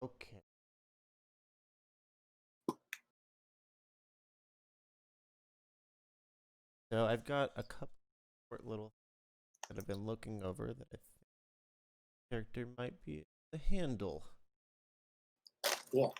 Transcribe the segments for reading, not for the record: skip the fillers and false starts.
Okay. So I've got a couple short little that I've been looking over that I think character might be the handle. Cool.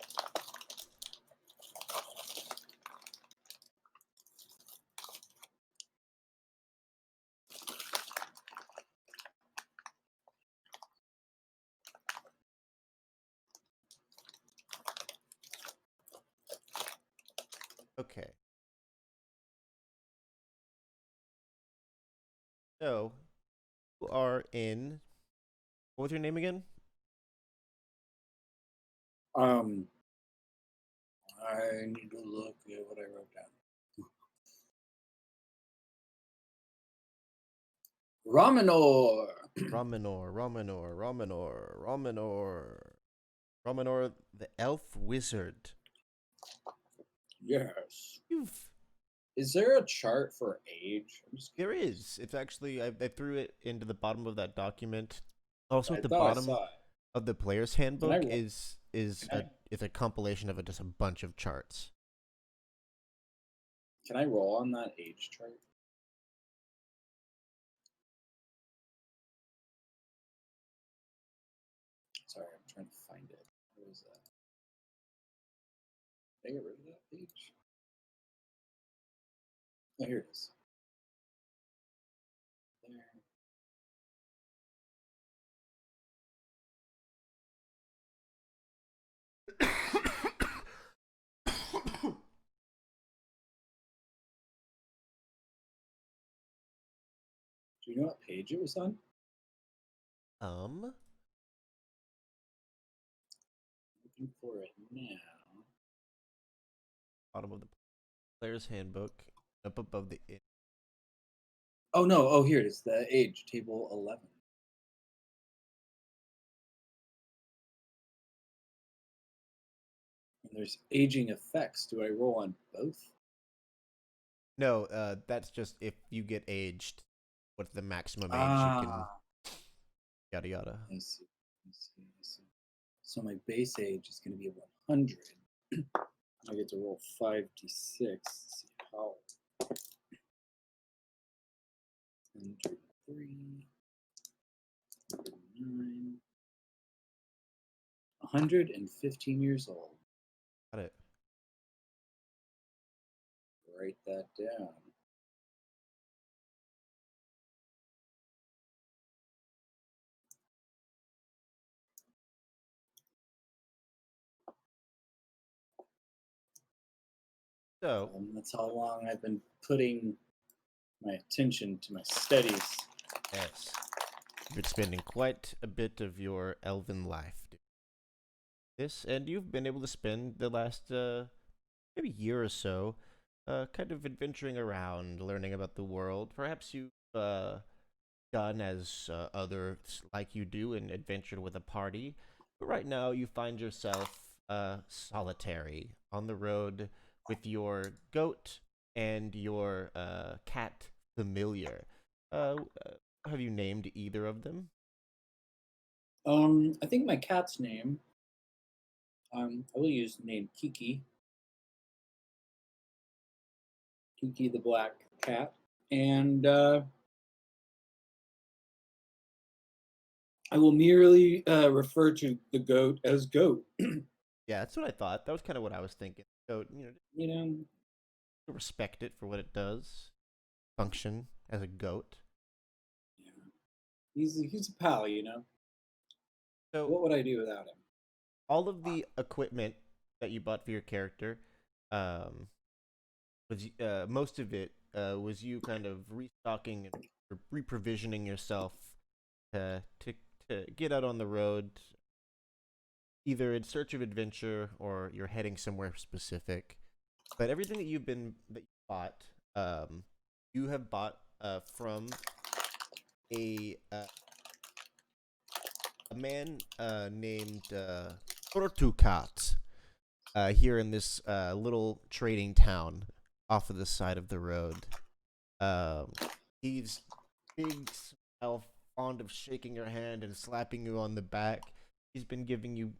Okay. So you are in. What was your name again? Um, I need to look at what I wrote down. Ramanor. Romanor, the elf wizard. Yes. You've Is there a chart for age? There is. It's actually I threw it into the bottom of that document. Also, I at the thought I bottom saw it. of the player's Can I handbook roll? is Can I, a compilation of just a bunch of charts. can I roll on that age chart? Sorry, I'm trying to find it. Where is that? Did I get rid of that page? Oh, here it is. There. Do you know what page it was on? um, Looking for it now. Bottom of the player's handbook, up above the Oh no! Oh, here it is. The age table 11. And there's aging effects. Do I roll on both? No, that's just if you get aged, what's the maximum age you can Ah, yada yada. I see. I see. I see. So my base age is going to be 100. I get to roll 5d6. Let's see how. 103, 109, 115 years old. Got it. Write that down. So That's how long I've been putting my attention to my studies. yes, you've been spending quite a bit of your elven life doing this, and you've been able to spend the last maybe year or so, kind of adventuring around, learning about the world. Perhaps you've done as others like you do and adventured with a party. But right now, you find yourself solitary on the road with your goat and your cat familiar. Have you named either of them? I think my cat's name. I will use the name Kiki. Kiki the black cat, and I will merely refer to the goat as goat. Yeah, that's what I thought. That was kind of what I was thinking. So, You know, respect it for what it does, function as a goat. yeah. He's a pal. You know, So, what would I do without him? all of the equipment that you bought for your character, um, was most of it was you kind of restocking and reprovisioning yourself to to get out on the road, either in search of adventure or you're heading somewhere specific. But everything that you bought, you have bought from a uh, a man named Tortukat here in this little trading town off of the side of the road. Um, he's big, smile, fond of shaking your hand and slapping you on the back. He's been giving you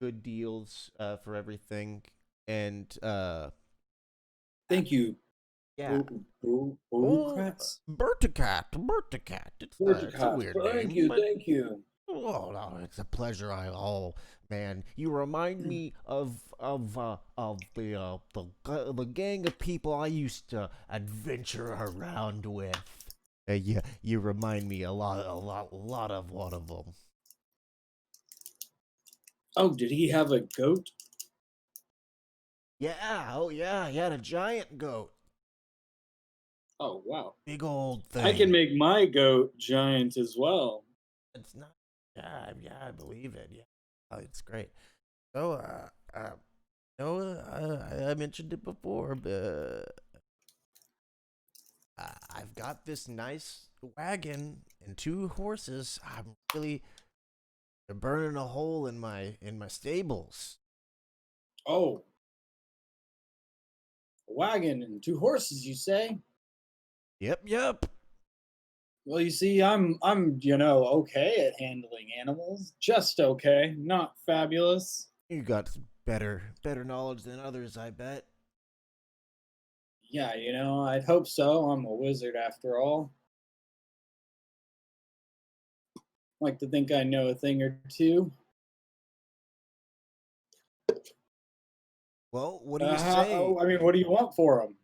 good deals for everything, and Thank you, yeah. Oh, bureaucrats. Berticat. It's a Verticats. weird Thank name, you, but thank you. oh no, it's a pleasure. Oh man, you remind me of the gang of people I used to adventure around with. Yeah, you remind me a lot of one of them. Oh, did he have a goat? Yeah, oh yeah, he had a giant goat, Oh, wow. big old I can thing. make my goat giant as well. It's not. Yeah, yeah, I believe it. Yeah, oh, it's great. So, no, I mentioned it before, but I've got this nice wagon and two horses. I'm really they're burning a hole in my stables. Oh, a wagon and two horses, you say? Yep, yep. Well, you see, I'm okay at handling animals. Just okay, not fabulous. You got better knowledge than others, I bet. Yeah, I'd hope so. I'm a wizard after all. Like to think I know a thing or two. Well, what do you say? I mean, what do you want for them?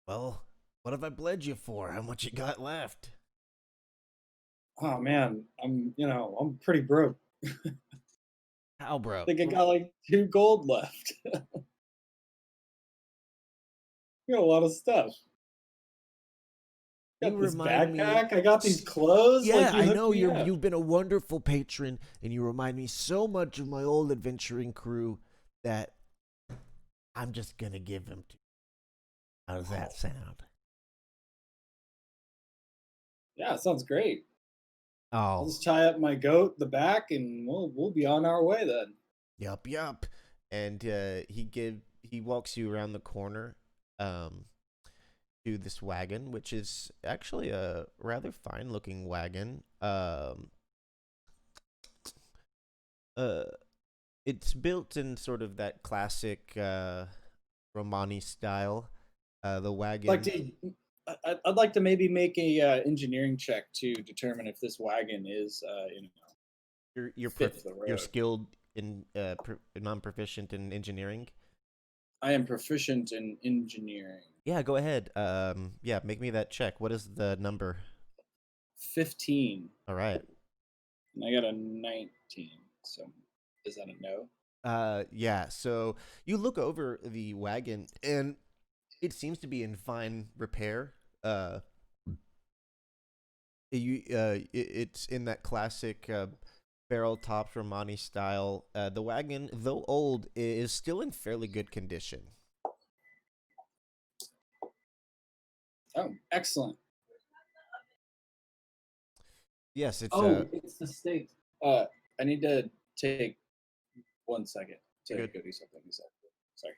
Well, what have I bled you for? How much you got left? Oh man, I'm pretty broke. How, I bro? think I got like 2 gold left. Got a lot of stuff. You Got this remind me. backpack. I got these clothes. Like Yeah, you I hooked know me you're up. you've been a wonderful patron, and you remind me so much of my old adventuring crew that I'm just gonna give them to you. How does that Oh, sound? yeah, sounds great. I'll Oh, just tie up my goat, the back, and we'll be on our way then. yup, yup. And he walks you around the corner, um, to this wagon, which is actually a rather fine looking wagon. Uh, it's built in sort of that classic Romani style. The Like wagon, to, I'd like to maybe make a engineering check to determine if this wagon is, fit for the you're road. skilled in non proficient in engineering. I am proficient in engineering. Yeah, go ahead. Yeah, make me that check. What is the number? 15, All right. and I got a 19. So, is that a no? Yeah. So you look over the wagon, and it seems to be in fine repair. Uh, it's in that classic barrel topped Romani style. The wagon, though old, is still in fairly good condition. Oh, excellent. Yes, it's Oh, it's the state. I need to take 1 second to good. go do something. Sorry.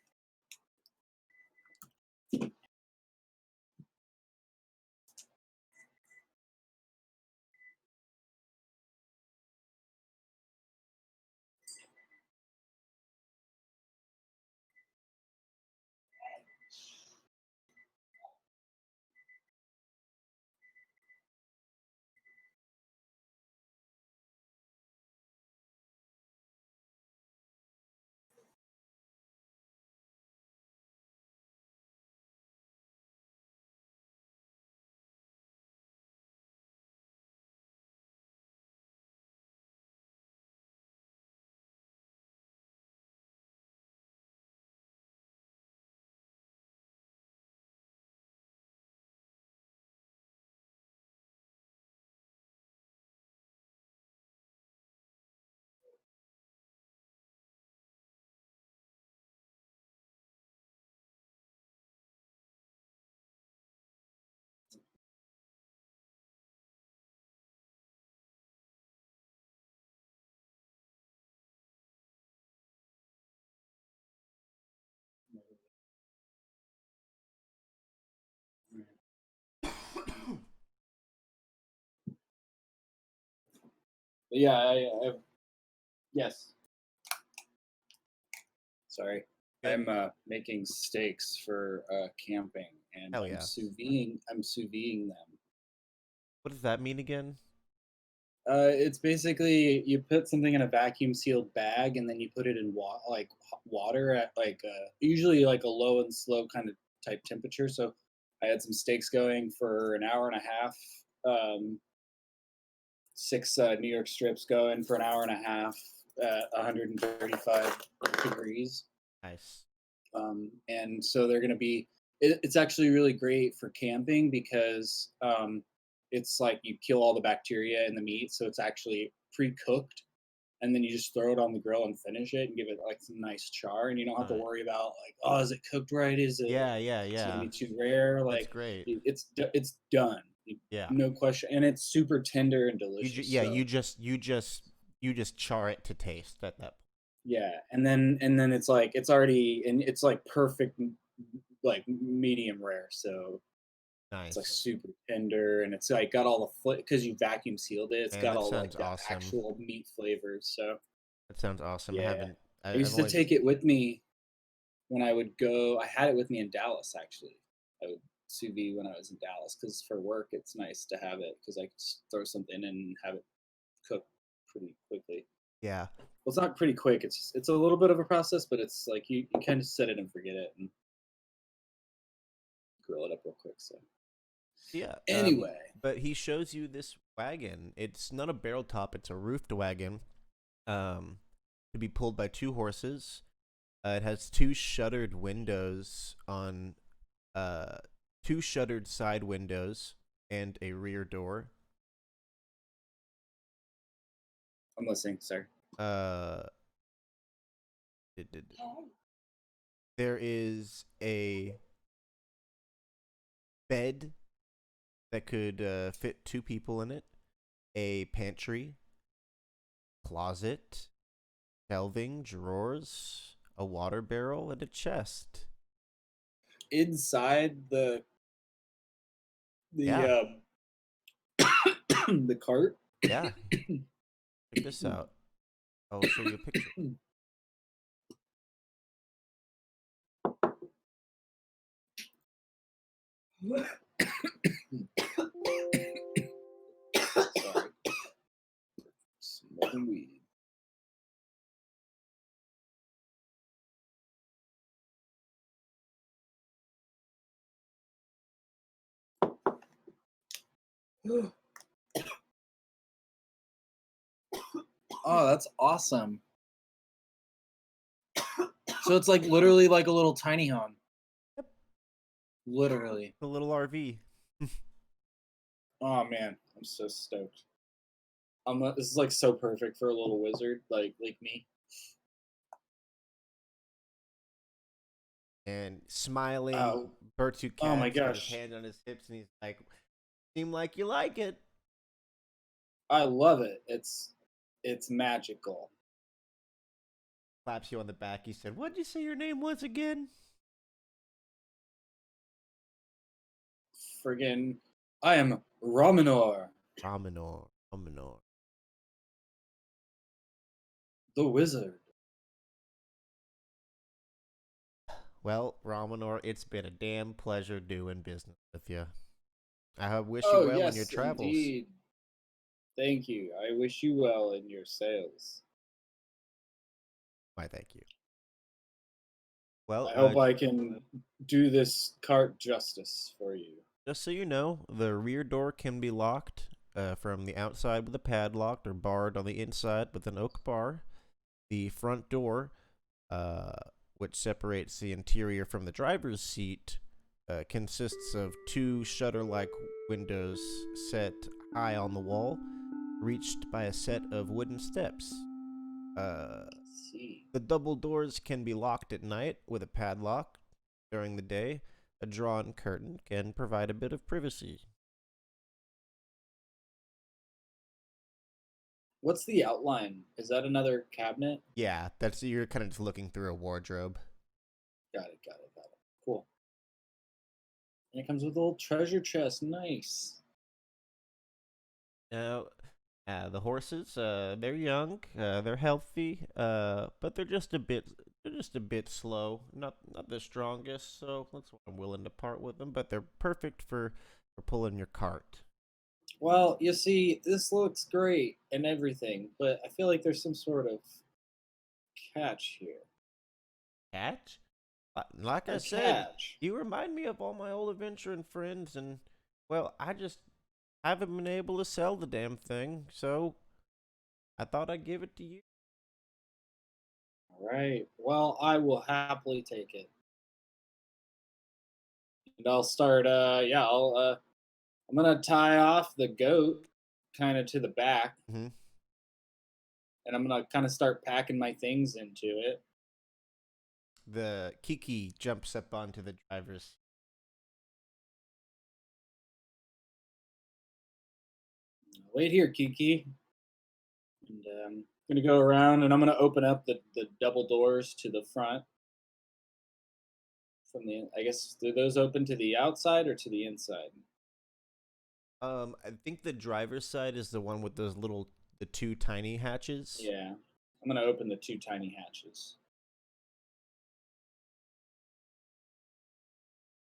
But yeah, yes. Sorry. Good. I'm making steaks for camping, and Hell I'm yeah. sous videing. I'm sous videing them. What does that mean again? It's basically you put something in a vacuum sealed bag, and then you put it in water at usually like a low and slow kind of type temperature. So I had some steaks going for an hour and a half. Um, 6 New York strips going for an hour and a half at 135 degrees. Nice. And so they're going to be, it's actually really great for camping because it's like you kill all the bacteria in the meat. So it's actually pre cooked. And then you just throw it on the grill and finish it and give it like some nice char. And you don't have to Uh, worry about like, oh, is it cooked right? yeah, yeah, Is it going to yeah. be too rare? That's Like great. it's done. Yeah. No question. And it's super tender and You ju- delicious. yeah, So you just char it to taste at that point. yeah, and then it's like it's already and it's like perfect like medium rare. So it's like Nice. super tender and it's like got all the because you vacuum sealed it. It's Man, got that all like sounds the awesome. actual meat flavors. So That sounds awesome. yeah, I I've used to only take it with me when I would go. I had it with me in Dallas actually. I would sous vide when I was in Dallas because for work it's nice to have it because I could throw something in and have it cook pretty quickly. yeah. Well, it's not pretty quick. It's a little bit of a process, but it's like you kind of set it and forget it and grill it up real quick. So Yeah. anyway, But he shows you this wagon. It's not a barrel top, it's a roofed wagon. Um to be pulled by two horses. It has two shuttered windows on uh two shuttered side windows and a rear door. I'm listening. Sorry. Uh there is a bed that could fit two people in it, a pantry, closet, shelving, drawers, a water barrel, and a chest. Inside the Yeah, the cart. yeah. Check this out. I'll show you a picture. Sorry. Smoking weed. Oh, that's awesome. So it's like literally like a little tiny home. Yep, Literally. a little RV. Oh man, I'm so stoked. This is like so perfect for a little wizard like me. And smiling, Oh, Bertu oh my Cat's got his gosh, hand on his hips, and he's like, "Seem like you like it." I love it. It's magical. Claps you on the back. He said, "What'd you say your name was again?" Friggin', I am Romanor, Raminor. Raminor. the wizard. Well, Raminor, it's been a damn pleasure doing business with you. I wish you Oh well in your yes, travels. indeed. Thank you. I wish you well in your sales. Why, thank you. Well, I hope I can do this cart justice for you. just so you know, the rear door can be locked from the outside with a padlock or barred on the inside with an oak bar. The front door, uh, which separates the interior from the driver's seat, consists of two shutter like windows set high on the wall, reached by a set of wooden steps. Uh, Let's see. the double doors can be locked at night with a padlock. During the day, a drawn curtain can provide a bit of privacy. What's the outline? Is that another cabinet? Yeah, that's you're kind of just looking through a wardrobe. Got it, got it, got it. Cool. And it comes with a little treasure chest. Nice. Now, the horses, they're young, they're healthy, but they're they're just a bit slow, not the strongest, so that's why I'm willing to part with them. But they're perfect for pulling your cart. Well, you see, this looks great and everything, but I feel like there's some sort of catch here. Catch? Like I A said, catch. you remind me of all my old adventuring friends, and well, I just haven't been able to sell the damn thing, so I thought I'd give it to you. All right. Well, I will happily take it. And I'll start yeah, I'm going to tie off the goat kind of to the back, Hmm. and I'm going to kind of start packing my things into it. The Kiki jumps up onto the driver's. Wait here, Kiki. And I'm going to go around and I'm going to open up the double doors to the front. From the, I guess, do those open to the outside or to the inside? I think the driver's side is the one with the two tiny hatches. Yeah. I'm going to open the two tiny hatches.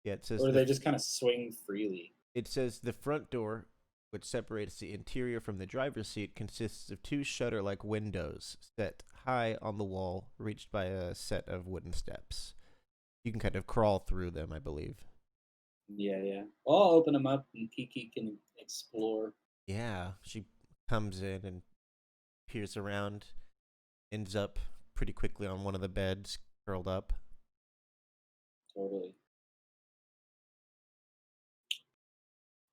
Yeah, it says Or do they just kind of swing freely? the front door, which separates the interior from the driver's seat, consists of two shutter-like windows set high on the wall, reached by a set of wooden steps. You can kind of crawl through them, I believe. Yeah, yeah. Well, I'll open them up and Kiki can explore. Yeah, she comes in and peers around, ends up pretty quickly on one of the beds, curled up. Totally.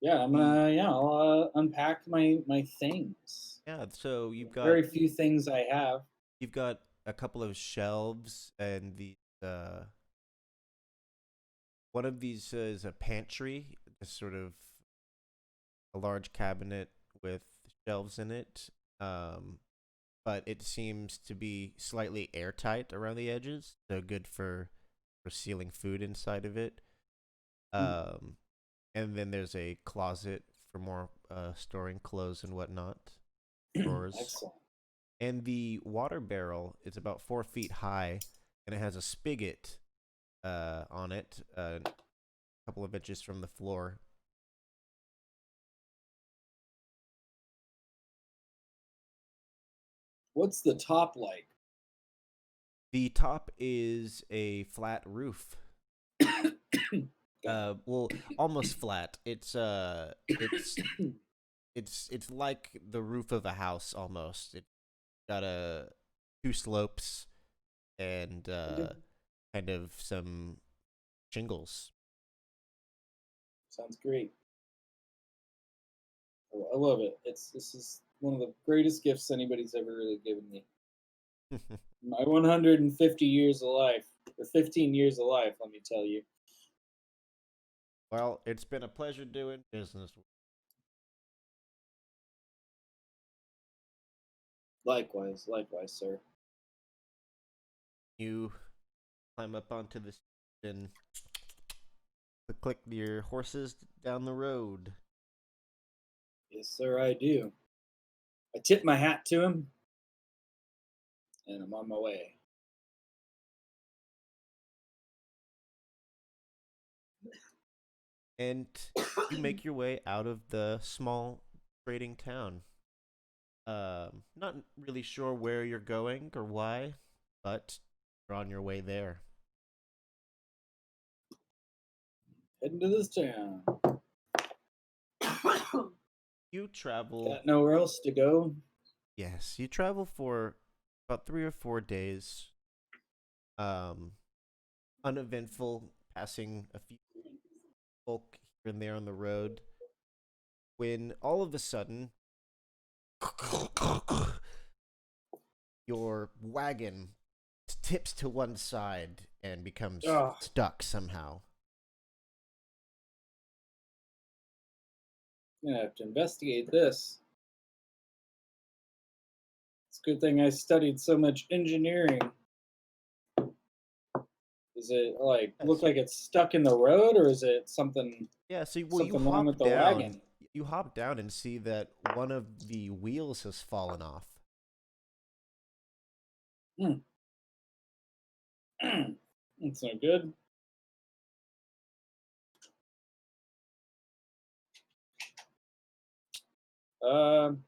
Yeah, The I'll unpack my things. Yeah, so Very few things I have. you've got a couple of shelves, and one of these is a pantry, just sort of a large cabinet with shelves in it. Um, but it seems to be slightly airtight around the edges, so good for sealing food inside of it. Hmm. Um, and then there's a closet for more storing clothes and whatnot, drawers. Excellent. And the water barrel is about 4 feet high, and it has a spigot on it, a couple of inches from the floor. What's the top like? The top is a flat roof. Got Well, almost flat. it. It's like the roof of a house almost. It got a two slopes and Okay. kind of some shingles. Sounds great. I love it. This is one of the greatest gifts anybody's ever really given me. My 150 years of life, or 15 years of life, let me tell you. Well, it's been a pleasure doing business with Likewise, likewise, sir. you. Climb up onto the seat and click your horses down the road. Yes, sir, I do. I tip my hat to him, and I'm on my way. And you make your way out of the small trading town. Not really sure where you're going or why, but you're on your way there. Heading to this town. You travel, Got nowhere else to go. yes, you travel for about 3 or 4 days. Um, Uneventful, passing a few folk here and there on the road. When all of a sudden, your wagon tips to one side and becomes Oh, stuck somehow. I'm gonna have to investigate this. It's a good thing I studied so much engineering. Is it like look Yes. like it's stuck in the road, or is it Yeah, so you something wrong hop with the down. wagon? You hop down and see that one of the wheels has fallen off. Hmm. That's not good. Um,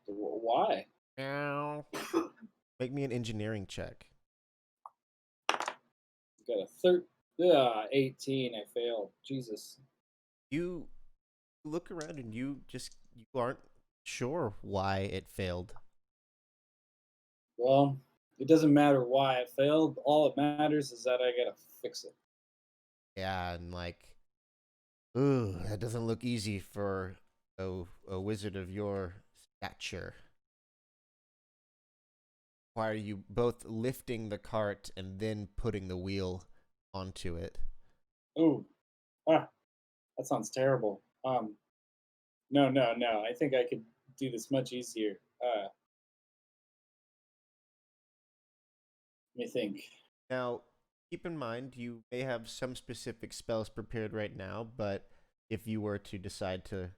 why? Meow. Make me an engineering check. Got a 18. I failed. Jesus. You look around and you aren't sure why it failed. Well, it doesn't matter why I failed. All it matters is that I gotta fix it. Yeah, and like, ooh, that doesn't look easy for a wizard of your stature. Why are you both lifting the cart and then putting the wheel onto it? Ooh, ah, that sounds terrible. No, no, no. I think I could do this much easier. Let me think. Now, keep in mind you may have some specific spells prepared right now, but if you were to decide to,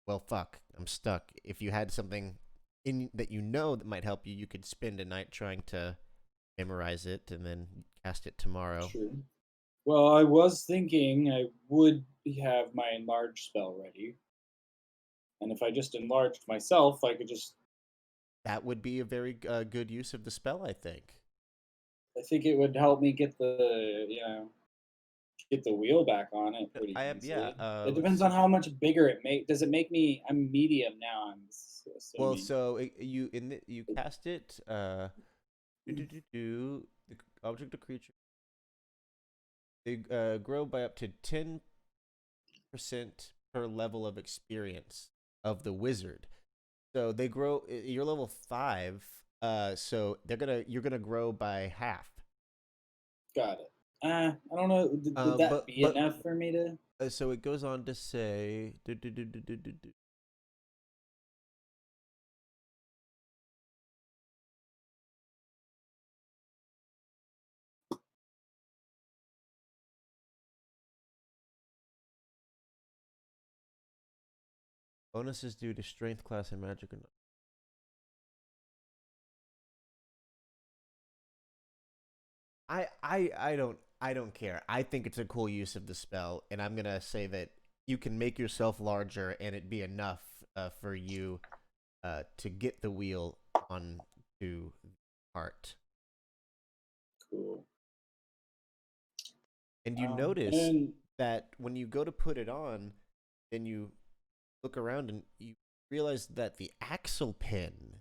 well, fuck, I'm stuck. If you had something in that you know that might help you, you could spend a night trying to memorize it and then cast it tomorrow. True. Well, I was thinking I would have my enlarge spell ready, and if I just enlarged myself, I could just. That would be a very good use of the spell, I think. I think it would help me get get the wheel back on it pretty I have, yeah. easily. It Let's depends on see. how much bigger it make. Does it make me? I'm medium now. Well, Assuming. so you cast it. The object or creature they grow by up to 10% per level of experience of the wizard. So they grow. You're level 5. So you're gonna grow by half. Got it. I don't know. Would that But be enough for me to? so it goes on to say. Bonuses due to strength class and magic or not. I don't care. I think it's a cool use of the spell, and I'm gonna say that you can make yourself larger, and it be enough for you to get the wheel on to the cart. Cool. And you notice And that when you go to put it on, then you look around and you realize that the axle pin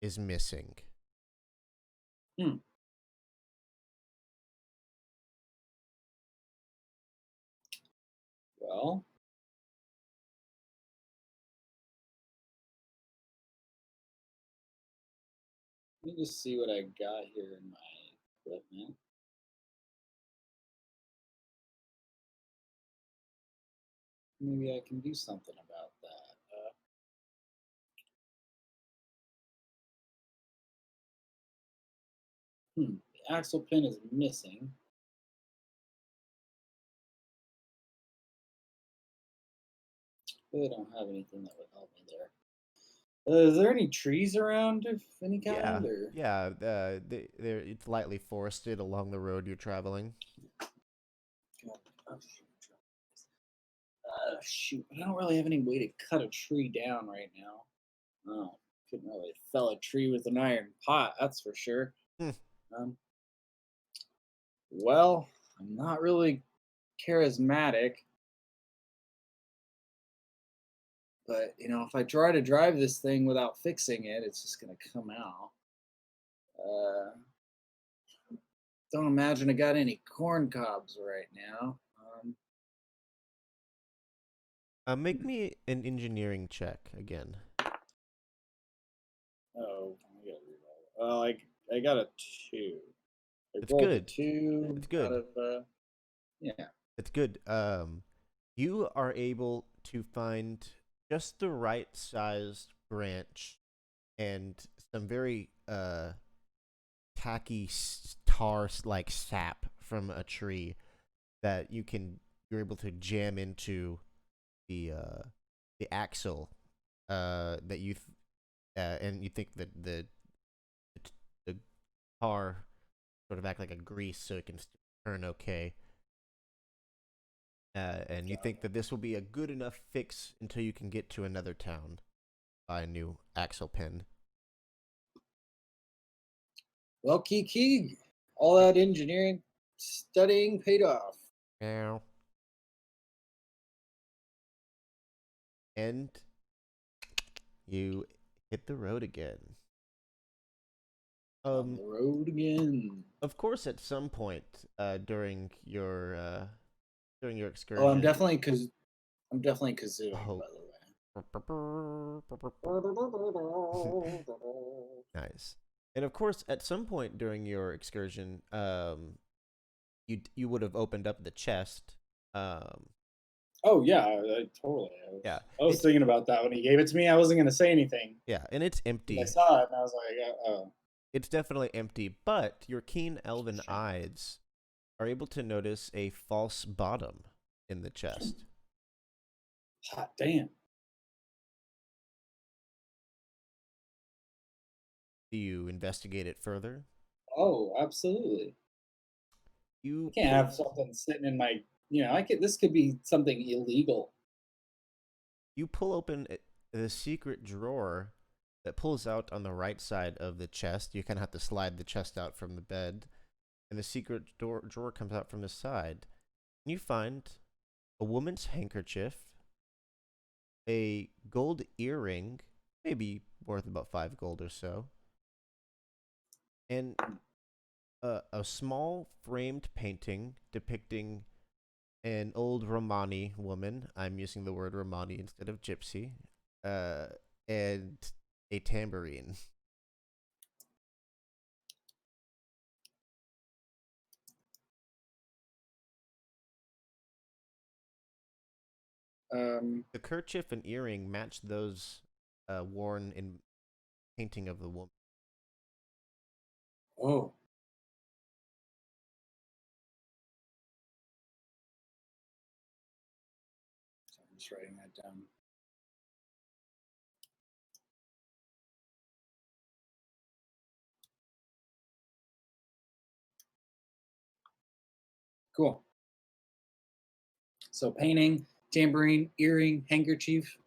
is missing. hmm, well, let me just see what I got here in my equipment. Maybe I can do something about that. The axle pin is missing. Really don't have anything that would help me there. Is there any trees around of any Yeah, kind, or? yeah. It's lightly forested along the road you're traveling. God, oh, shoot, I don't really have any way to cut a tree down right now. Oh, couldn't really fell a tree with an iron pot, that's for sure. Hmm. Um, well, I'm not really charismatic, but if I try to drive this thing without fixing it, it's just gonna come out. Uh, don't imagine I got any corn cobs right now. Make me an engineering check again. Oh, I gotta reroll. Well, I got a 2. I It's rolled a good. 2 It's out good. of yeah. It's good. You are able to find just the right sized branch and some very tacky tar like sap from a tree that you're able to jam into the uh the axle that and you think that the car sort of act like a grease so it can turn okay. And you think that this will be a good enough fix until you can get to another town, buy a new axle pin. Well, Kiki, all that engineering studying paid off. Meow. And you hit the road again. On the road again. Of course, at some point during your Oh, I'm excursion. definitely kazooing, Oh. by the way. Nice. And of course, at some point during your excursion, you would have opened up the chest. Um, Oh yeah, I totally. yeah, I was it's thinking about that when he gave it to me. I wasn't gonna say anything yeah, and it's because I empty. saw it and I was like, oh, It's definitely empty, but your keen elven shame. eyes are able to notice a false bottom in the chest. Hot damn. Do you investigate it further? Oh, absolutely. I You can't pull have something sitting in my. I could. This could be something illegal. you pull open the secret drawer that pulls out on the right side of the chest. You kind of have to slide the chest out from the bed, and the secret drawer comes out from the side. And you find a woman's handkerchief, a gold earring, maybe worth about 5 gold or so, and a small framed painting depicting an old Romani woman. I'm using the word Romani instead of gypsy, uh, and a tambourine. Um. The kerchief and earring match those worn in painting of the woman. Oh. So I'm just writing that down. Cool. So painting, tambourine, earring, handkerchief.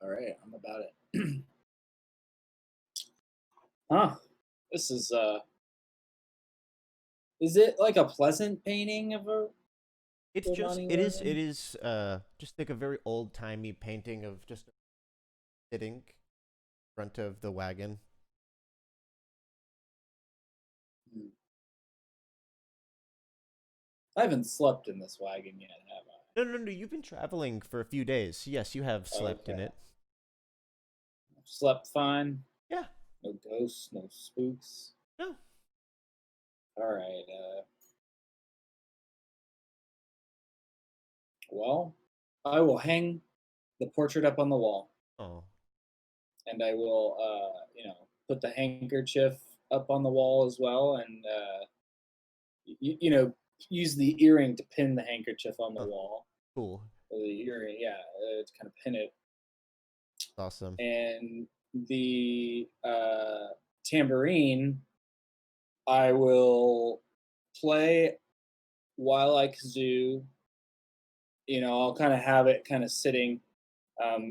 All right, I'm about it. Huh. This is it like a pleasant painting of a It's just Romani it woman? is just like a very old timey painting of just sitting in front of the wagon. Hmm. I haven't slept in this wagon yet, have No, no, no. You've been traveling for a few days. Yes, you have I? slept in Okay. it. I've slept fine. Yeah. No ghosts, no spooks. No. All right. Well, I will hang the portrait up on the wall, Oh. and I will, put the handkerchief up on the wall as well, and use the earring to pin the handkerchief on the Oh. wall. Cool. The earring, yeah, to kind of pin it, Awesome. and the tambourine, I will play while I kazoo. I'll kind of have it kind of sitting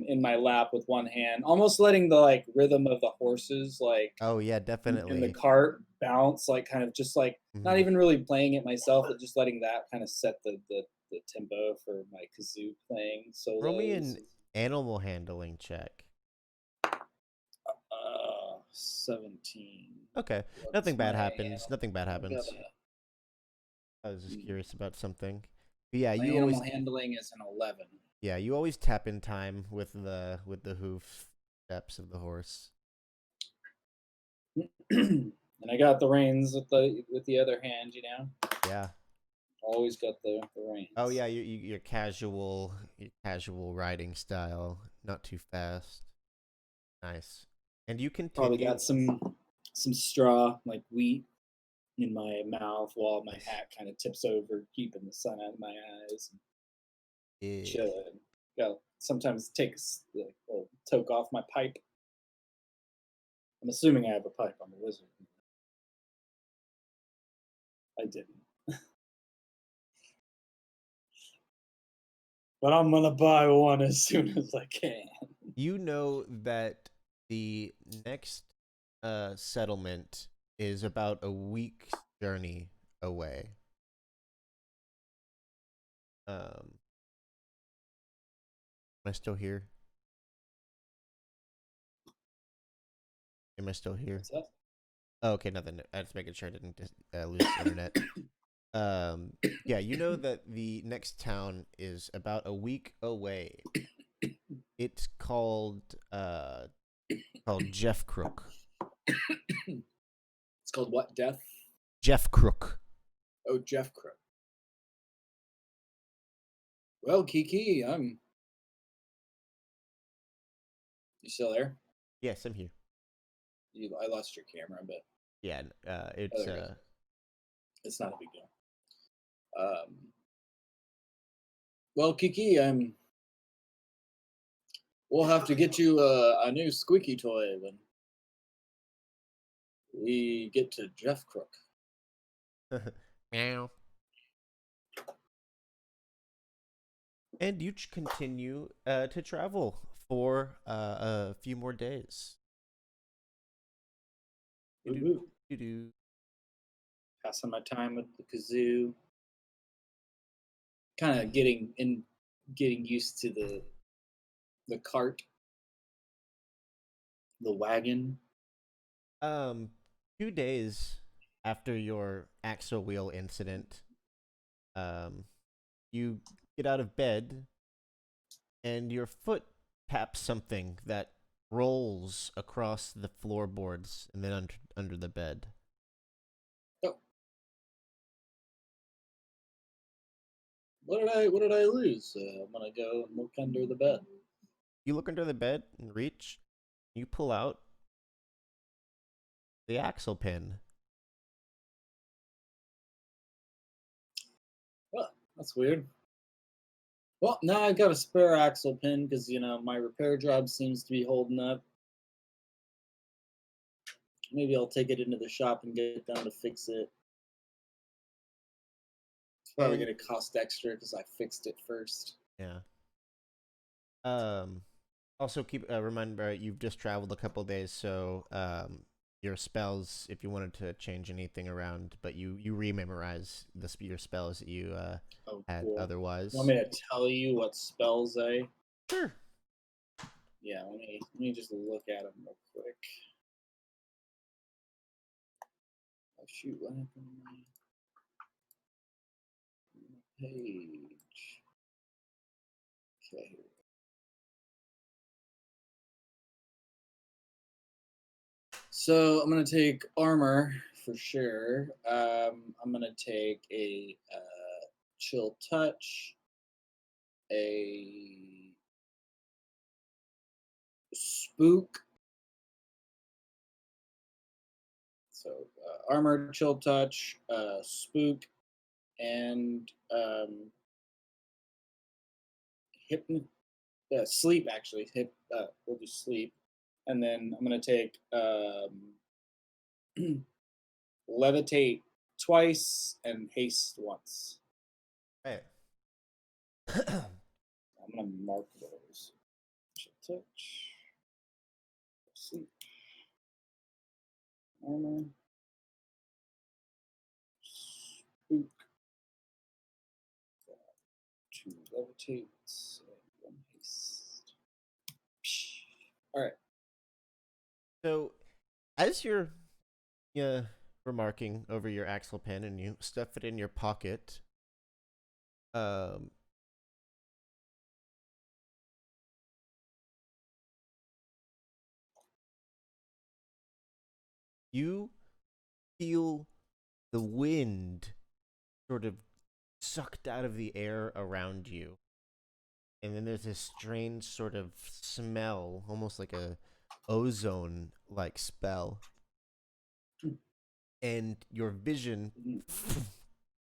in my lap with one hand, almost letting the like rhythm of the horses like Oh yeah, in the definitely. cart bounce, like kind of just like not Hmm. even really playing it myself, but just letting that kind of set the tempo for my kazoo playing Roll me solos. an animal handling check. 17. Okay. What's Nothing my bad happens. animal? Nothing bad I got happens. I was just curious about something. But yeah, my you animal always handling is an 11. yeah, you always tap in time with the hoof steps of the horse. And I got the reins with the other hand. Yeah. Always got the Oh reins. yeah, your casual riding style, not too fast. Nice. And you Probably continue. got some straw like wheat in my mouth while my Nice. hat kind of tips over, keeping the sun out of my eyes. Yeah. Chilling. Got sometimes take a toke off my pipe. I'm assuming I have a pipe. I'm a wizard. I didn't, but I'm gonna buy one as soon as I can. You know that the next settlement is about a week's journey away. Am I still here? Am I still here? What's that? Oh, okay, nothing. I was making sure I didn't lose internet. Um, yeah, you know that the next town is about a week away. It's called Jeff Crook. It's called what? Death? Jeff Crook. Oh, Jeff Crook. Well, Kiki, you still there? Yes, I'm here. I lost your camera, but Yeah, oh, it's there it goes. It's not a big deal. Um, well, Kiki, we'll have to get you a new squeaky toy when we get to Jeff Crook. meow. And you continue to travel for a few more days. Woo-hoo. Do-do-do-do. Passing my time with the kazoo, kind of getting used to the cart, the wagon. 2 days after your axle wheel incident, um, you get out of bed and your foot taps something that rolls across the floorboards and then under the bed. Oh, what did I lose? I'm gonna go and look under the bed. You look under the bed and reach. You pull out the axle pin. Oh, that's weird. Well, now I've got a spare axle pin because my repair job seems to be holding up. Maybe I'll take it into the shop and get them to fix it. It's probably And going to cost extra because I fixed it first. yeah. Um, Also keep remember you've just traveled a couple days, so your spells if you wanted to change anything around, but you rememorize your spells that you Oh, had cool. You want otherwise. me to tell you what spells I? Sure. Yeah, let me just look at them real quick. Oh shoot, what happened to my page? Okay. So I'm gonna take armor for sure. I'm gonna take a chill touch, a spook. So armor, chill touch, spook, and hypno. Sleep actually. We'll do sleep, and then I'm gonna take levitate twice and haste once. Right. I'm gonna mark those. Chill touch, sleep, armor, spook, two levitates, and one haste. All right. So as you're remarking over your axle pen and you stuff it in your pocket, um, you feel the wind sort of sucked out of the air around you. And then there's this strange sort of smell, almost like a ozone like spell. And your vision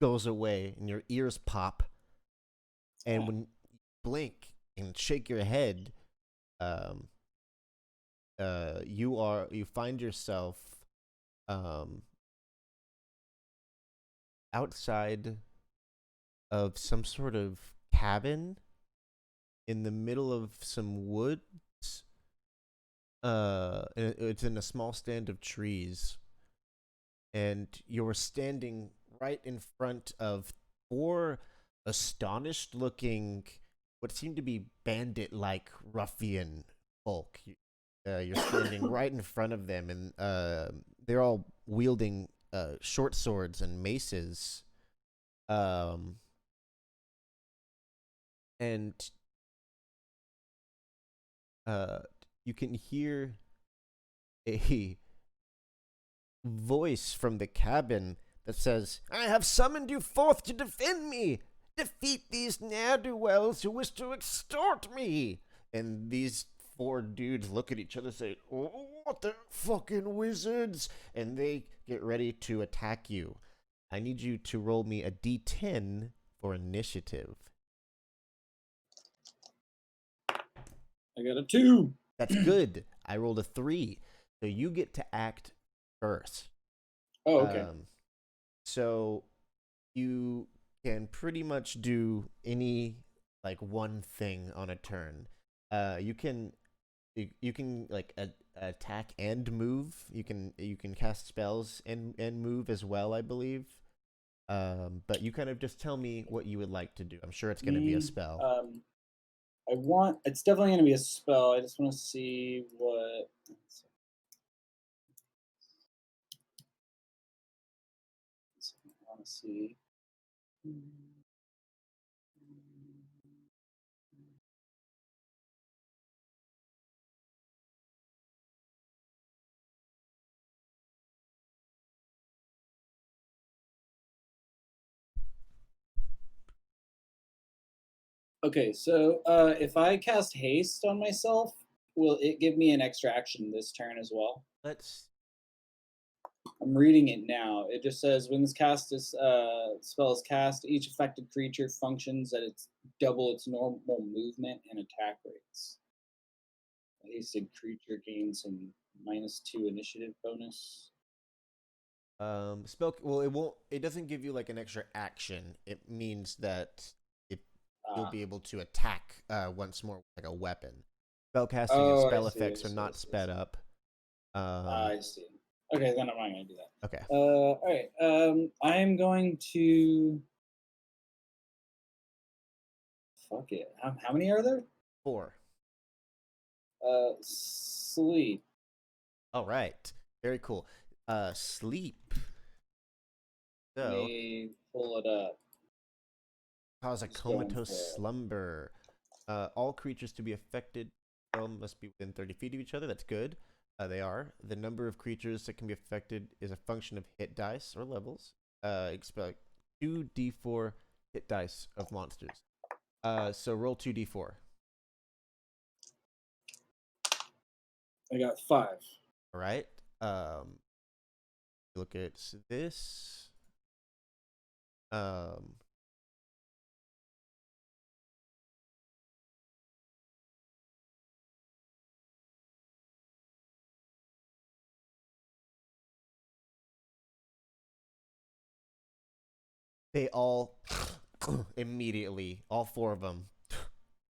goes away and your ears pop. And when you blink and shake your head, um, you find yourself um, outside of some sort of cabin in the middle of some woods. It's in a small stand of trees, and you're standing right in front of four astonished looking, what seem to be bandit like ruffian folk. You're standing right in front of them, and they're all wielding short swords and maces. Um, and uh, you can hear a voice from the cabin that says, "I have summoned you forth to defend me. Defeat these ne'er-do-wells who wish to extort me." And these four dudes look at each other and say, "Oh, what the fucking wizards?" And they get ready to attack you. I need you to roll me a d10 for initiative. I got a 2. That's good. I rolled a 3. So you get to act first. Oh, okay. So you can pretty much do any like one thing on a turn. You can like attack and move. You can cast spells and move as well, I believe. But you kind of just tell me what you would like to do. I'm sure it's going to be a Me, spell. it's definitely going to be a spell. I just want to see what. I want to see. Okay, so if I cast haste on myself, will it give me an extra action this turn as well? Let's. I'm reading it now. It just says when this spell is cast, each affected creature functions at its double its normal movement and attack rates. A hasted creature gains some -2 initiative bonus. Spell. Well, it won't. It doesn't give you like an extra action. It means that it you'll Ah. be able to attack once more with like a weapon. Spellcasting and Oh, I spell see. I effects are see. I not see. I sped see. up. I see. Okay, then I'm not going to do that. Okay. All right. I am going to. Fuck it. How many are there? 4. Sleep. All right. Very cool. Sleep. Let So me pull it up. cause a Just going comatose for it. slumber. All creatures to be affected must be within 30 feet of each other. That's good. They are. The number of creatures that can be affected is a function of hit dice or levels. Expect 2d4 hit dice of monsters. So roll 2d4. I got 5. All right. Look at this. Um, they all immediately, all 4 of them,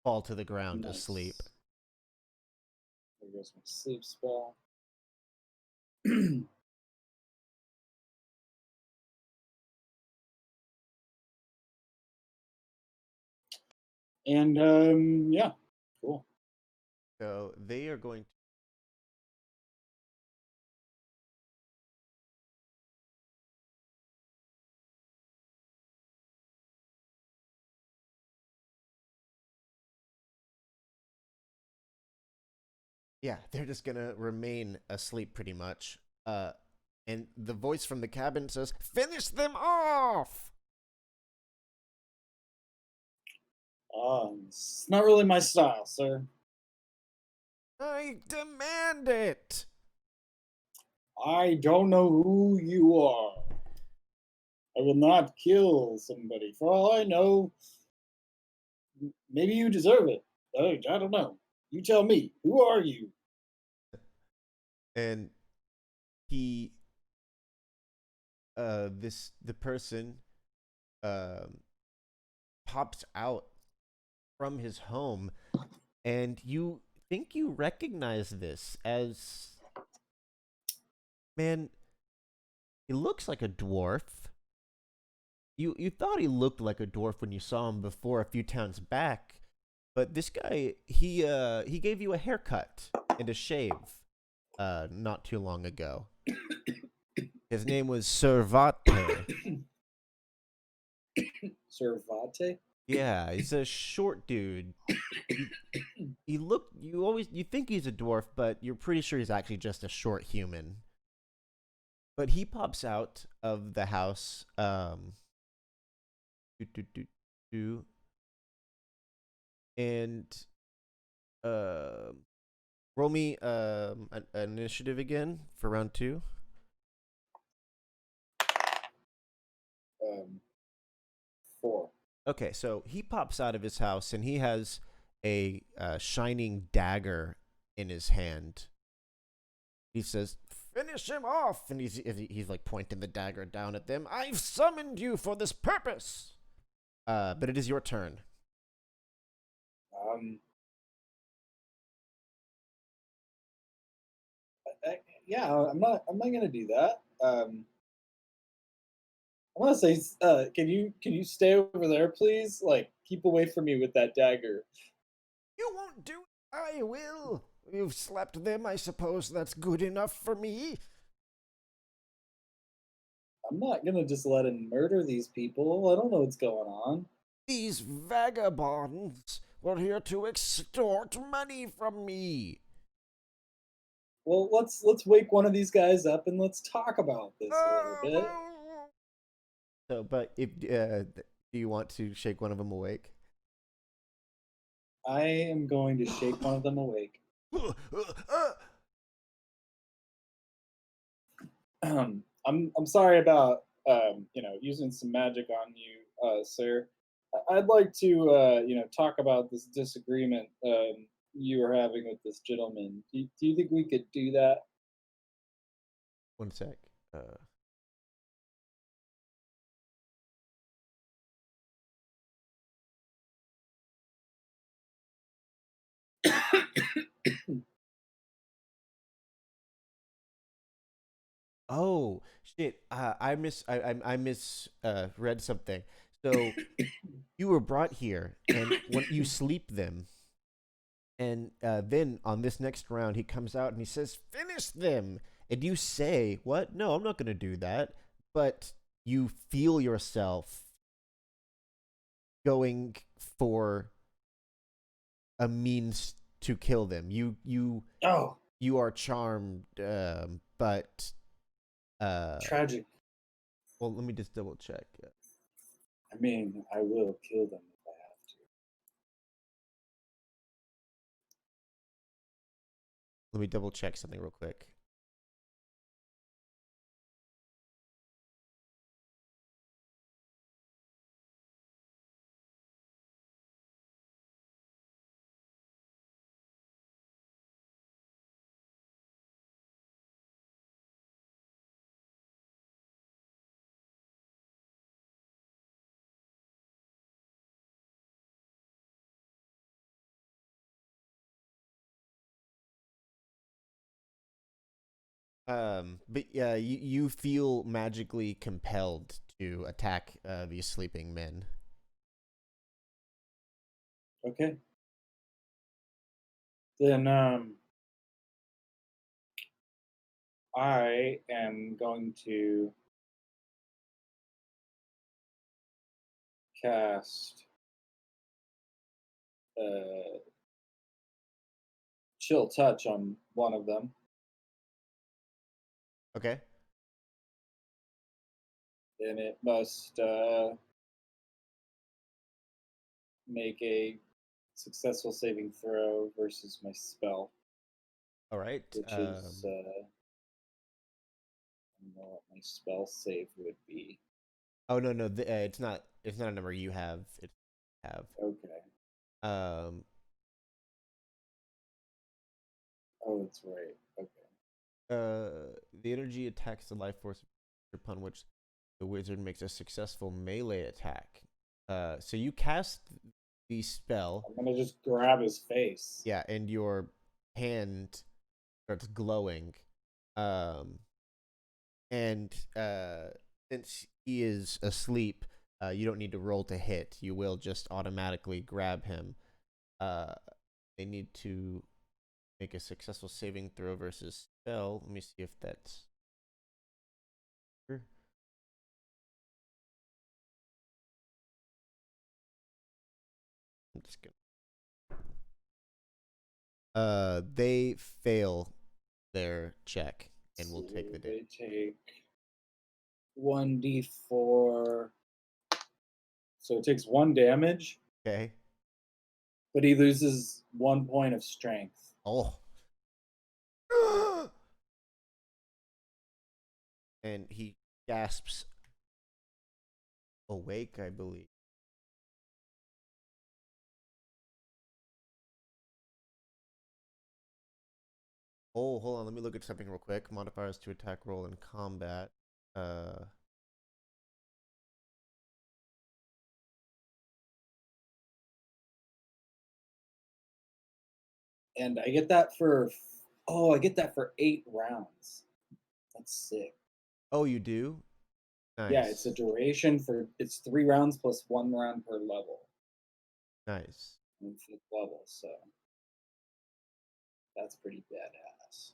fall to the ground asleep. Nice. There goes my sleep spell. And yeah, cool. So they are going to. Yeah, they're just gonna remain asleep pretty much. And the voice from the cabin says, "Finish them off!" It's not really my style, sir. I demand it! I don't know who you are. I will not kill somebody. For all I know, maybe you deserve it. I don't know. You tell me. Who are you? And he, the person, um, pops out from his home, and you think you recognize this as, man, he looks like a dwarf. You thought he looked like a dwarf when you saw him before a few towns back, but this guy, he gave you a haircut and a shave not too long ago. His name was Servate. Servate? Yeah, he's a short dude. He he looked you think he's a dwarf, but you're pretty sure he's actually just a short human. But he pops out of the house do, do, do, do, and uh roll me an initiative again for round 2. Um, four. Okay, so he pops out of his house and he has a shining dagger in his hand. He says, "Finish him off!" And he's like pointing the dagger down at them. "I've summoned you for this purpose." But it is your turn. Um, yeah, I'm not gonna do that. I want to say, can you stay over there, please? Like, keep away from me with that dagger. You won't do it. I will. You've slapped them. I suppose that's good enough for me. I'm not gonna just let him murder these people. I don't know what's going on. These vagabonds were here to extort money from me. Well, let's wake one of these guys up and let's talk about this a little bit. So, but if do you want to shake one of them awake? I am going to shake one of them awake. I'm sorry about using some magic on you, sir. I'd like to talk about this disagreement you were having with this gentleman. Do you think we could do that? One sec. Oh shit! I miss read something. So you were brought here, and when you sleep them, and then on this next round, he comes out and he says, "Finish them." And you say, "What? No, I'm not going to do that." But you feel yourself going for a means to kill them. Oh, You are charmed, but tragic. well, let me just double check. I mean, I will kill them if I have to. Let me double check something real quick. But yeah, you feel magically compelled to attack these sleeping men. Okay. Then I am going to cast uh, chill touch on one of them, Okay. and it must make a successful saving throw versus my spell, All right. which is I don't know what my spell save would be. Oh no, no, it's not. It's not a number you have. It's have. Okay. Um. Oh, that's right. Okay. The energy attacks the life force upon which the wizard makes a successful melee attack. So you cast the spell, I'm gonna just grab his face. yeah, and your hand starts glowing. Um, and since he is asleep, you don't need to roll to hit. You will just automatically grab him. Uh, they need to make a successful saving throw versus spell. Let me see if that's. I'm just gonna. They fail their check and will So take the damage. they take 1d4. So it takes 1 damage, Okay. but he loses 1 point of strength. Oh. And he gasps awake, I believe. Oh, hold on. Let me look at something real quick. Modifiers to attack roll in combat. Uh, And I get that for I get that for 8 rounds. That's sick. oh, you do? Yeah, it's Nice. a duration for it's 3 rounds plus 1 round per level. Nice. In 5th level, so that's pretty badass.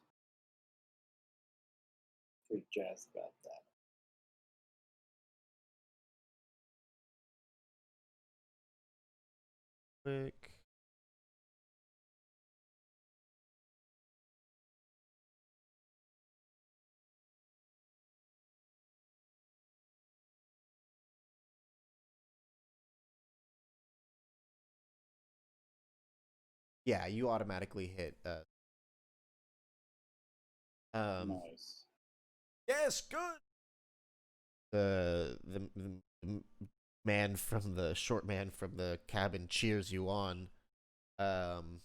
Pretty jazzed about that. Quick. Yeah, you automatically hit. Um. Nice. Yes, good. The man from the short man from the cabin cheers you on. Um.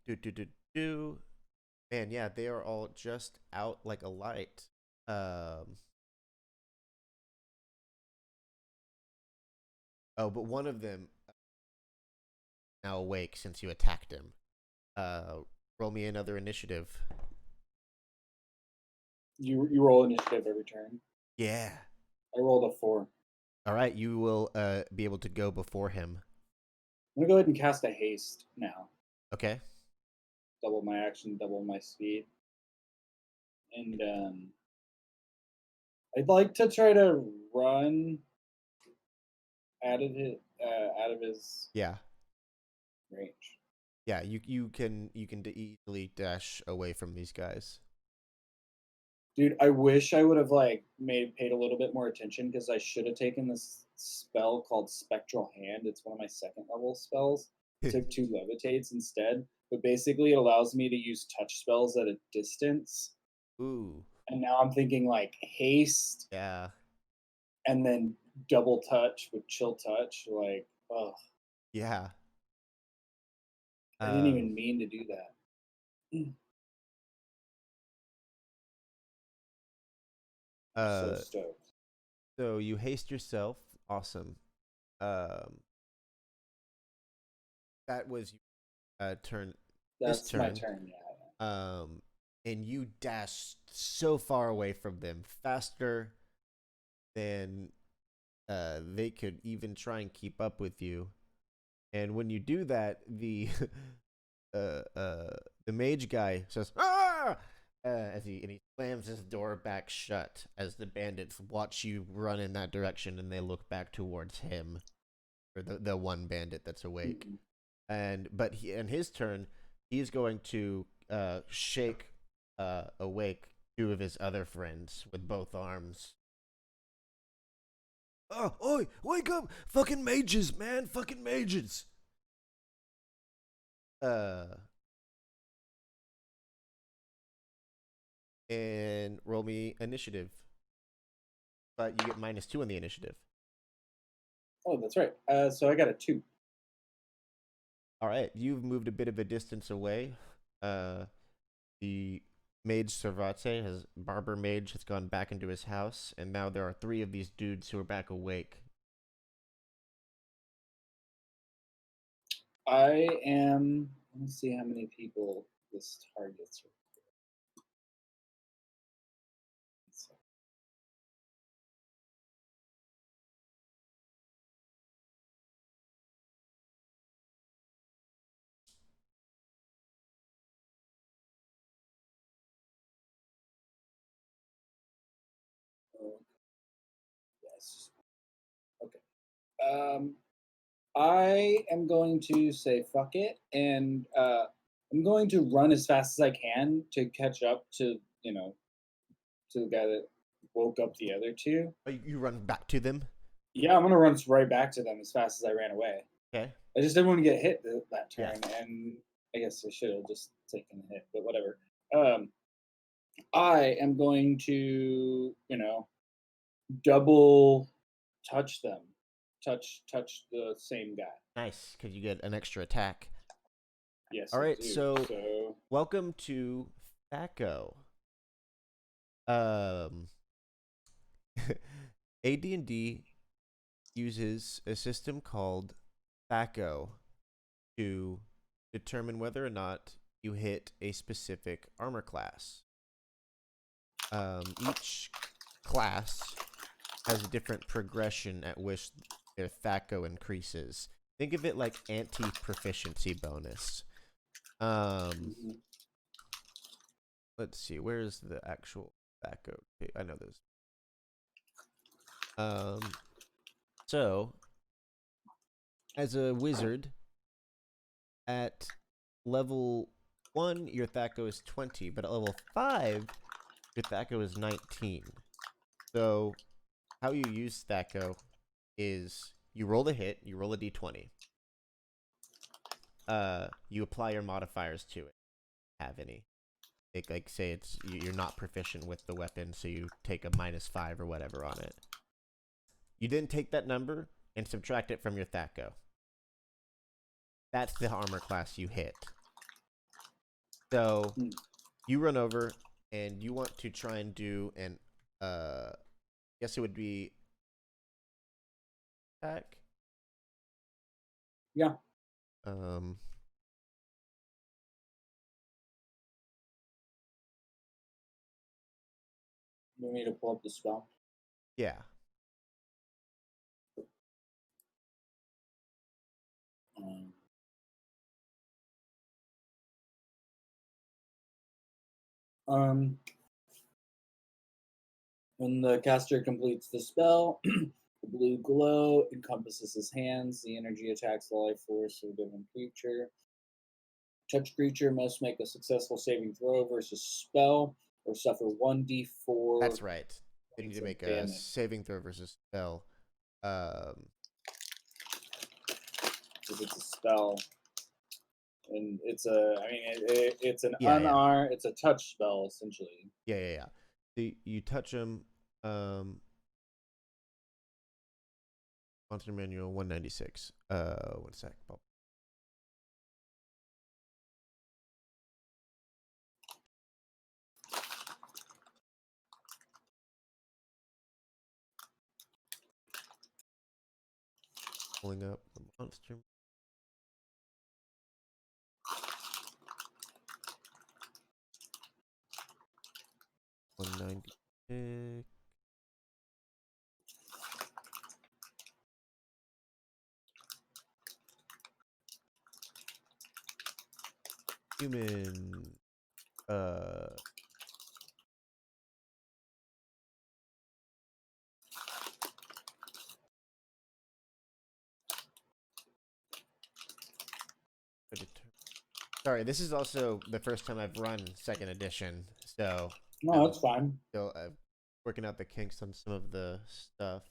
Do do do do. Man, yeah, they are all just out like a light. Um. Oh, but one of them now awake since you attacked him. Uh, roll me another initiative. You roll initiative every turn. Yeah. I rolled a 4. All right, you will be able to go before him. I'm gonna go ahead and cast a haste now. Okay. Double my action, double my speed, and I'd like to try to run out of his Yeah. range. Yeah, you can easily dash away from these guys. Dude, I wish I would have like made paid a little bit more attention because I should have taken this spell called Spectral Hand. It's one of my second level spells. I took 2 levitates instead, but basically it allows me to use touch spells at a distance. Ooh. And now I'm thinking like haste Yeah. and then double touch with chill touch. Like, oh, Yeah. I didn't Um even mean to do that. I'm so uh stoked. so you haste yourself. Awesome. Um that was turn this That's my turn. turn. Yeah. Um and you dash so far away from them, faster than they could even try and keep up with you. And when you do that, uh, uh, the mage guy says, "Ah!" As he slams his door back shut as the bandits watch you run in that direction and they look back towards him, or the one bandit that's awake. Mhm. But in his turn, he's going to shake awake two of his other friends with both arms. Oh, oi, wake up! Fucking mages, man! Fucking mages! Uh, and roll me initiative. But you get -2 on the initiative. Oh, that's right. So I got a 2. All right, you've moved a bit of a distance away. Uh, The mage Servate has barber mage has gone back into his house, and now there are three of these dudes who are back awake. I am. Let me see how many people this targets. Oh, yes. Okay. I am going to say fuck it, and I'm going to run as fast as I can to catch up to to the guy that woke up the other two. Oh, you run back to them. Yeah, I'm gonna run right back to them as fast as I ran away. Okay. I just didn't want to get hit that Yeah. turn, and I guess I should have just taken the hit, but whatever. Um, I am going to, double touch them, touch the same guy. Nice, because you get an extra attack. Yes, All I right, do. so So welcome to Thaco. Um, AD&D uses a system called Thaco to determine whether or not you hit a specific armor class. Each class has a different progression at which their Thaco increases. Think of it like anti-proficiency bonus. Um, mhm. let's see, where's the actual Thaco? I know those. Um, so as a wizard, at level 1, your Thaco is 20, but at level 5, your Thaco is 19. So, how you use Thaco is you roll a hit, you roll a d20. You apply your modifiers to it. Have any? Like say you're not proficient with the weapon, so you take a -5 or whatever on it. You then take that number and subtract it from your Thaco. That's the armor class you hit. So Hmm. you run over and you want to try and do an guess it would be attack. Yeah. Um You want me to pull up the spell? yeah. Um, um, when the caster completes the spell, the blue glow encompasses his hands. The energy attacks the life force of a given creature. Touch creature must make a successful saving throw versus spell or suffer 1d4 That's right. They need points to of make a damage. saving throw versus spell. Um Because it's a spell, and it's an yeah, yeah. it's a touch spell essentially. Yeah, yeah, yeah. You touch them Monster Manual 196. One sec. Pulling up the monster 196. Human uh sorry, this is also the first time I've run second edition, so No, I'm that's fine. still working out the kinks on some of the stuff.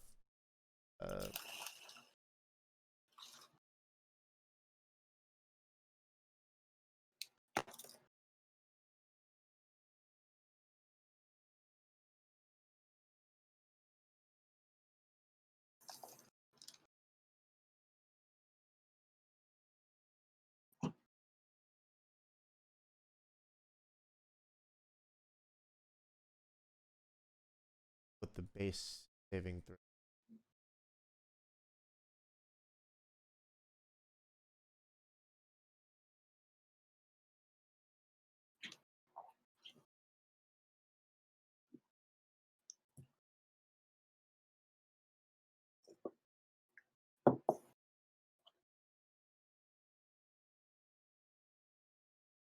Uh, base saving throw.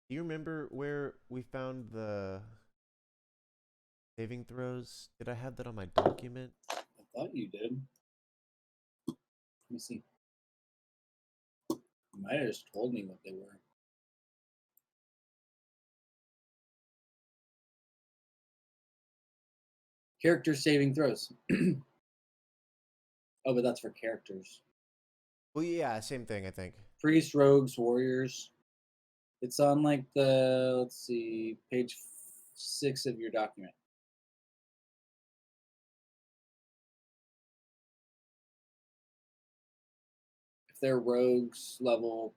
Do you remember where we found the saving throws? Did I have that on my document? I thought you did. Let me see. You might have just told me what they were. Character saving throws. Oh, but that's for characters. Well, yeah, same thing, I think. Priest, rogues, warriors. It's on like the, let's see, page 6 of your document. If they're rogues level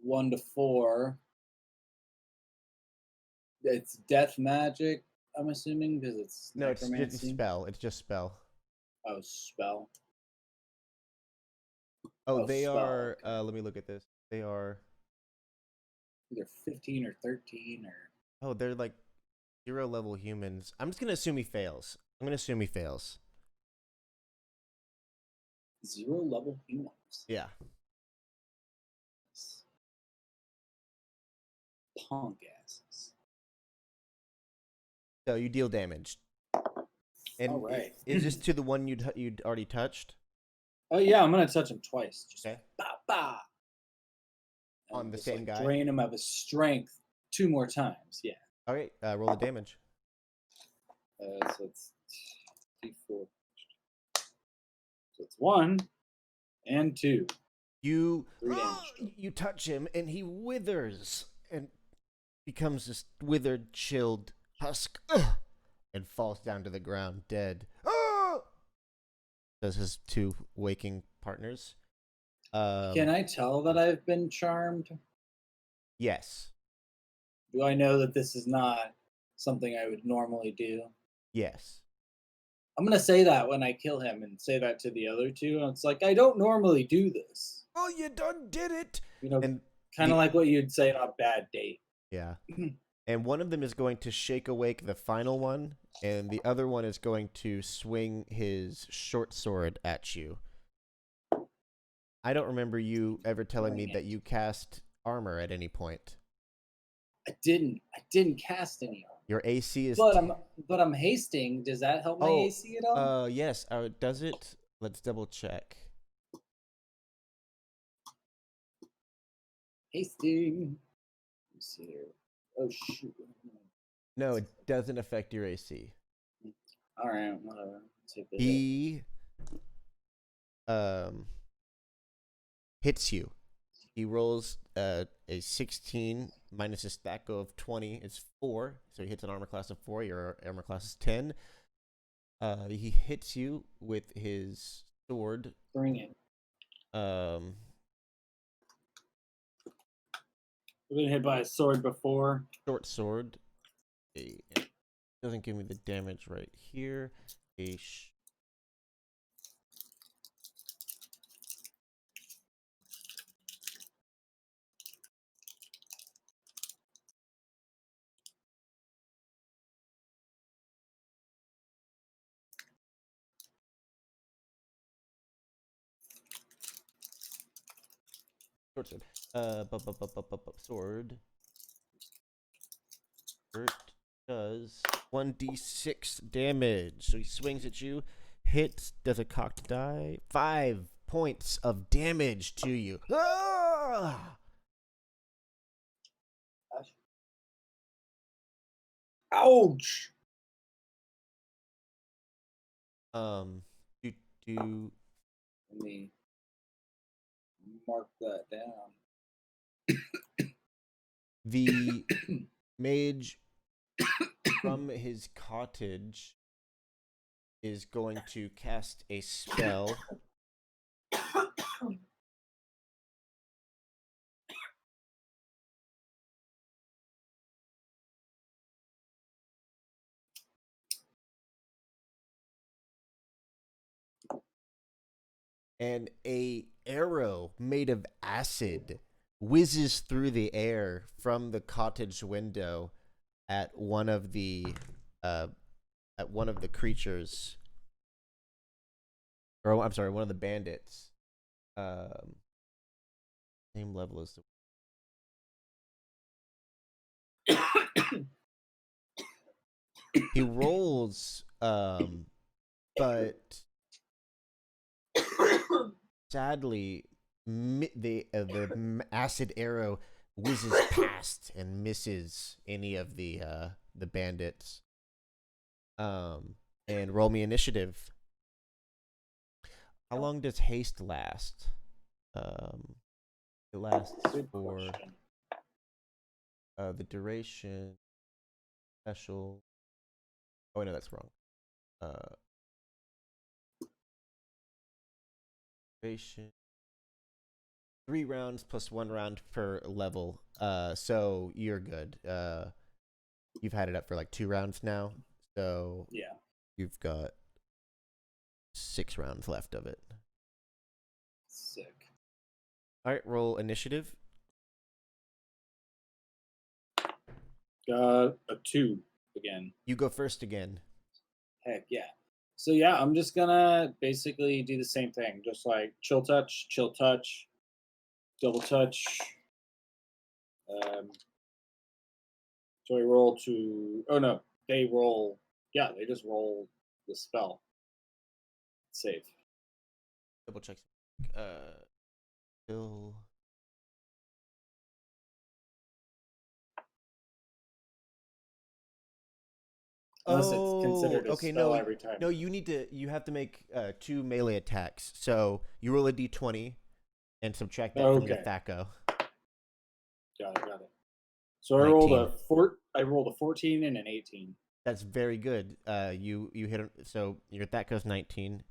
1 to 4, it's death magic, I'm assuming, because it's No, it's just necromancy. spell. It's just spell. Oh, spell. Oh, Oh, they spell. are. Okay. Let me look at this. They are. Either 15 or 13 or Oh, they're like 0 level humans. I'm just gonna assume he fails. I'm gonna assume he fails. 0 level humans. Yeah. Punk asses. So you deal damage. All And right. is this to the one you'd already touched? Oh yeah, I'm gonna touch him twice. Just Okay. bah, bah. On And the just same like guy. drain him of his strength 2 more times. Yeah. All right. Roll the damage. So it's D4. So it's 1 and 2. You 3 damage. you touch him and he withers and becomes this withered, chilled husk and falls down to the ground dead. Does his 2 waking partners. Can I tell that I've been charmed? Yes. Do I know that this is not something I would normally do? Yes. I'm gonna say that when I kill him and say that to the other 2. And it's like, I don't normally do this. Oh, you done did it. You know, And kind of like what you'd say on a bad date. yeah. And one of them is going to shake awake the final one, and the other one is going to swing his short sword at you. I don't remember you ever telling me that you cast armor at any point. I didn't cast any armor. Your AC is. But I'm hasting. Does that help my AC at all? Yes. Does it? Let's double check. Hasting. Let's see here. Oh shoot. No, it doesn't affect your AC. All right, whatever. Take the hit. He hits you. He rolls a 16 minus a stack of 20 is 4, so he hits an armor class of 4. Your armor class is 10. He hits you with his sword. Bring it. I've been hit by a sword before. Short sword. Doesn't give me the damage right here. Short sword. Sword. It does 1d6 damage. So he swings at you, hits, does a cocked die. 5 points of damage to you. Ah! Ouch! Do do Let me mark that down. the mage from his cottage is going to cast a spell. and a arrow made of acid whizzes through the air from the cottage window at one of the uh, creatures, or I'm sorry, one of the bandits. Um, Same level as the. He rolls, but sadly, the acid arrow whizzes past and misses any of the bandits. And roll me initiative. How long does haste last? It lasts Good for question. the duration special. Oh, no, that's wrong. Duration 3 rounds plus 1 round per level. So you're good. You've had it up for like 2 rounds now, so Yeah. you've got 6 rounds left of it. Sick. All right, roll initiative. Got a 2 again. You go first again. Heck yeah. So yeah, I'm just gonna basically do the same thing. Just like chill touch, double touch. Um, so I roll to. Oh no, they roll. Yeah, they just roll the spell. Save. Double check. Still. Unless it's Oh, considered a okay. spell No, every time. no. You have to make 2 melee attacks. So you roll a d20 and subtract that from your Okay, THAC0. got it. So I rolled 19. I rolled a 14 and an 18. That's very good. You hit. So your THAC0's 19.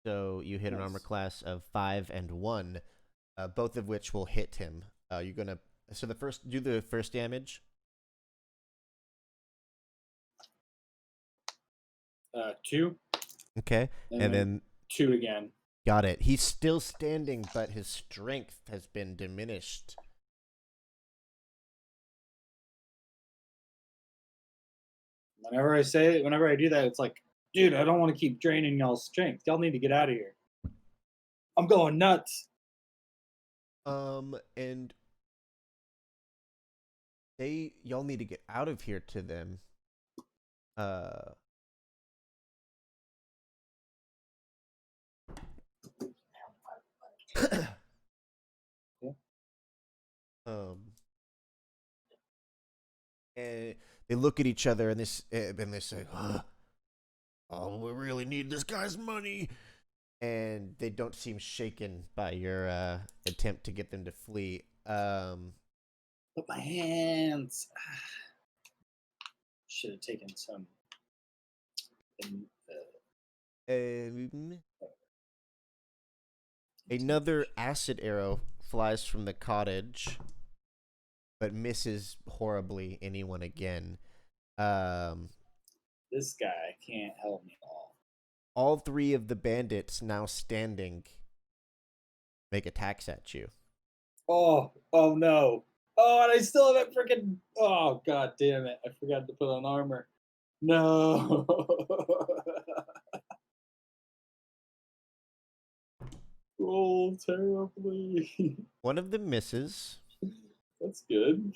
So you hit an armor Nice. class of 5 and 1, both of which will hit him. You're gonna. So do the first damage. 2, Okay, and and then then 2 again. got it. He's still standing, but his strength has been diminished. Whenever I do that, it's like, dude, I don't want to keep draining y'all's strength. Y'all need to get out of here. I'm going nuts. And y'all need to get out of here to them. Uh, Yeah. and they look at each other and they say, "Oh, we really need this guy's money." And they don't seem shaken by your attempt to get them to flee. But my hands. Should have taken some. In, Um, Another acid arrow flies from the cottage, but misses horribly anyone again. this guy can't help me all. All 3 of the bandits now standing make attacks at you. Oh no. Oh, and I still haven't freaking. Oh, god damn it. I forgot to put on armor. No. Roll terribly. One of them misses. That's good.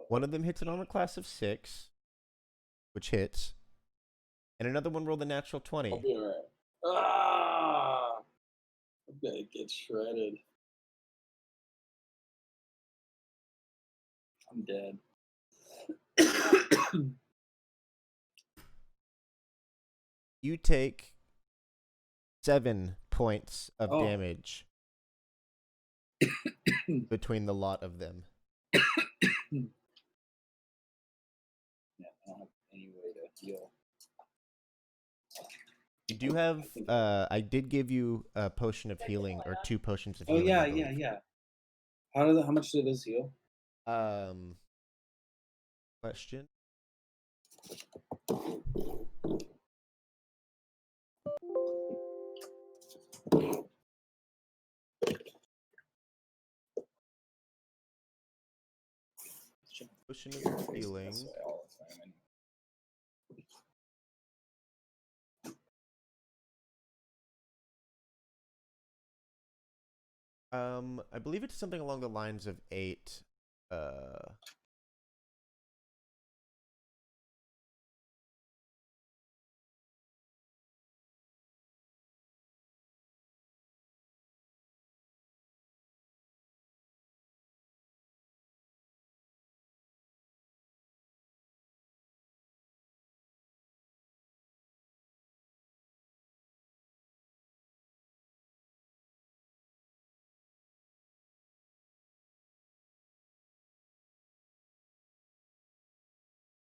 One of them hits an armor class of 6, which hits. And another one rolled a natural I'll 20. be alright. Ah! I'm gonna get shredded. I'm dead. You take 7 points of Oh. damage between the lot of them. Yeah, I don't have any way to heal. You do have. I did give you a potion of healing, or 2 potions of Oh healing. yeah, I believe. yeah. How much did this heal? Question. Potion of healing. This way all the time. I believe it's something along the lines of 8.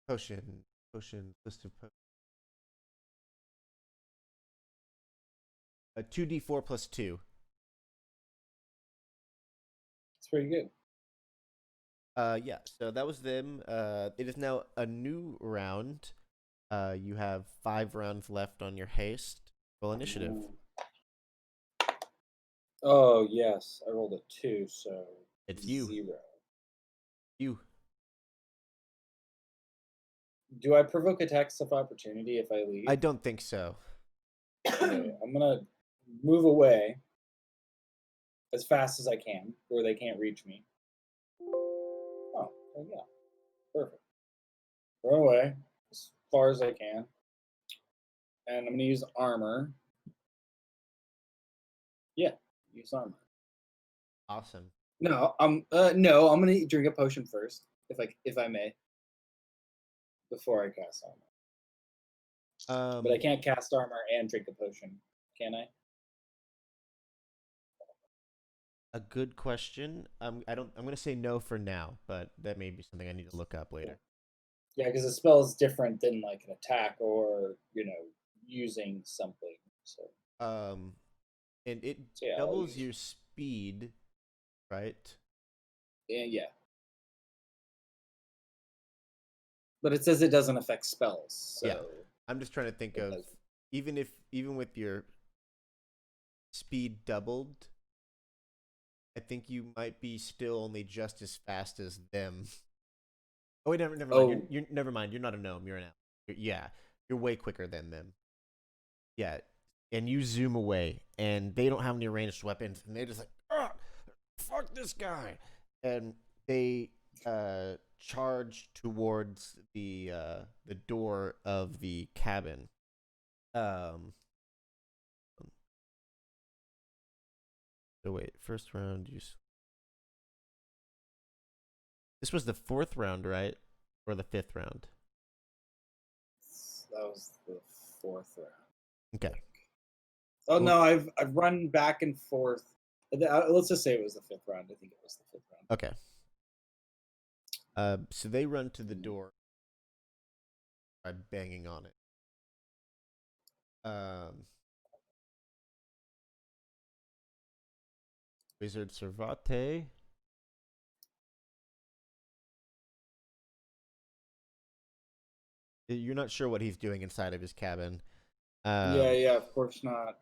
Potion. List of potions. 2d4 plus 2. It's pretty good. Yeah, so that was them. It is now a new round. You have 5 rounds left on your haste. Roll initiative. Oh yes, I rolled a 2, so It's you. 0. You. Do I provoke attacks of opportunity if I leave? I don't think so. Okay, I'm gonna move away as fast as I can, where they can't reach me. Oh, yeah, perfect. Run away as far as I can, and I'm gonna use armor. Yeah, use armor. Awesome. No, I'm gonna drink a potion first, if I may, before I cast armor. But I can't cast armor and drink a potion, can I? A good question. I'm gonna say no for now, but that may be something I need to look up later. Yeah, because the spell is different than like an attack or using something. So And it so yeah, doubles your speed, right? yeah. But it says it doesn't affect spells. So Yeah. I'm just trying to think of even with your speed doubled, I think you might be still only just as fast as them. Oh wait, never mind. Oh. You're never mind. You're not a gnome. You're an elf. Yeah, you're way quicker than them. Yeah, and you zoom away, and they don't have any ranged weapons, and they're just like, ah, fuck this guy, and they charge towards the door of the cabin. So wait, first round you. This was the 4th round, right, or the 5th round? That was the 4th round. Okay. Oh no, I've run back and forth. Let's just say it was the 5th round. I think it was the 5th round. Okay. So they run to the door by banging on it. Wizard Servate. You're not sure what he's doing inside of his cabin. Yeah, of course not.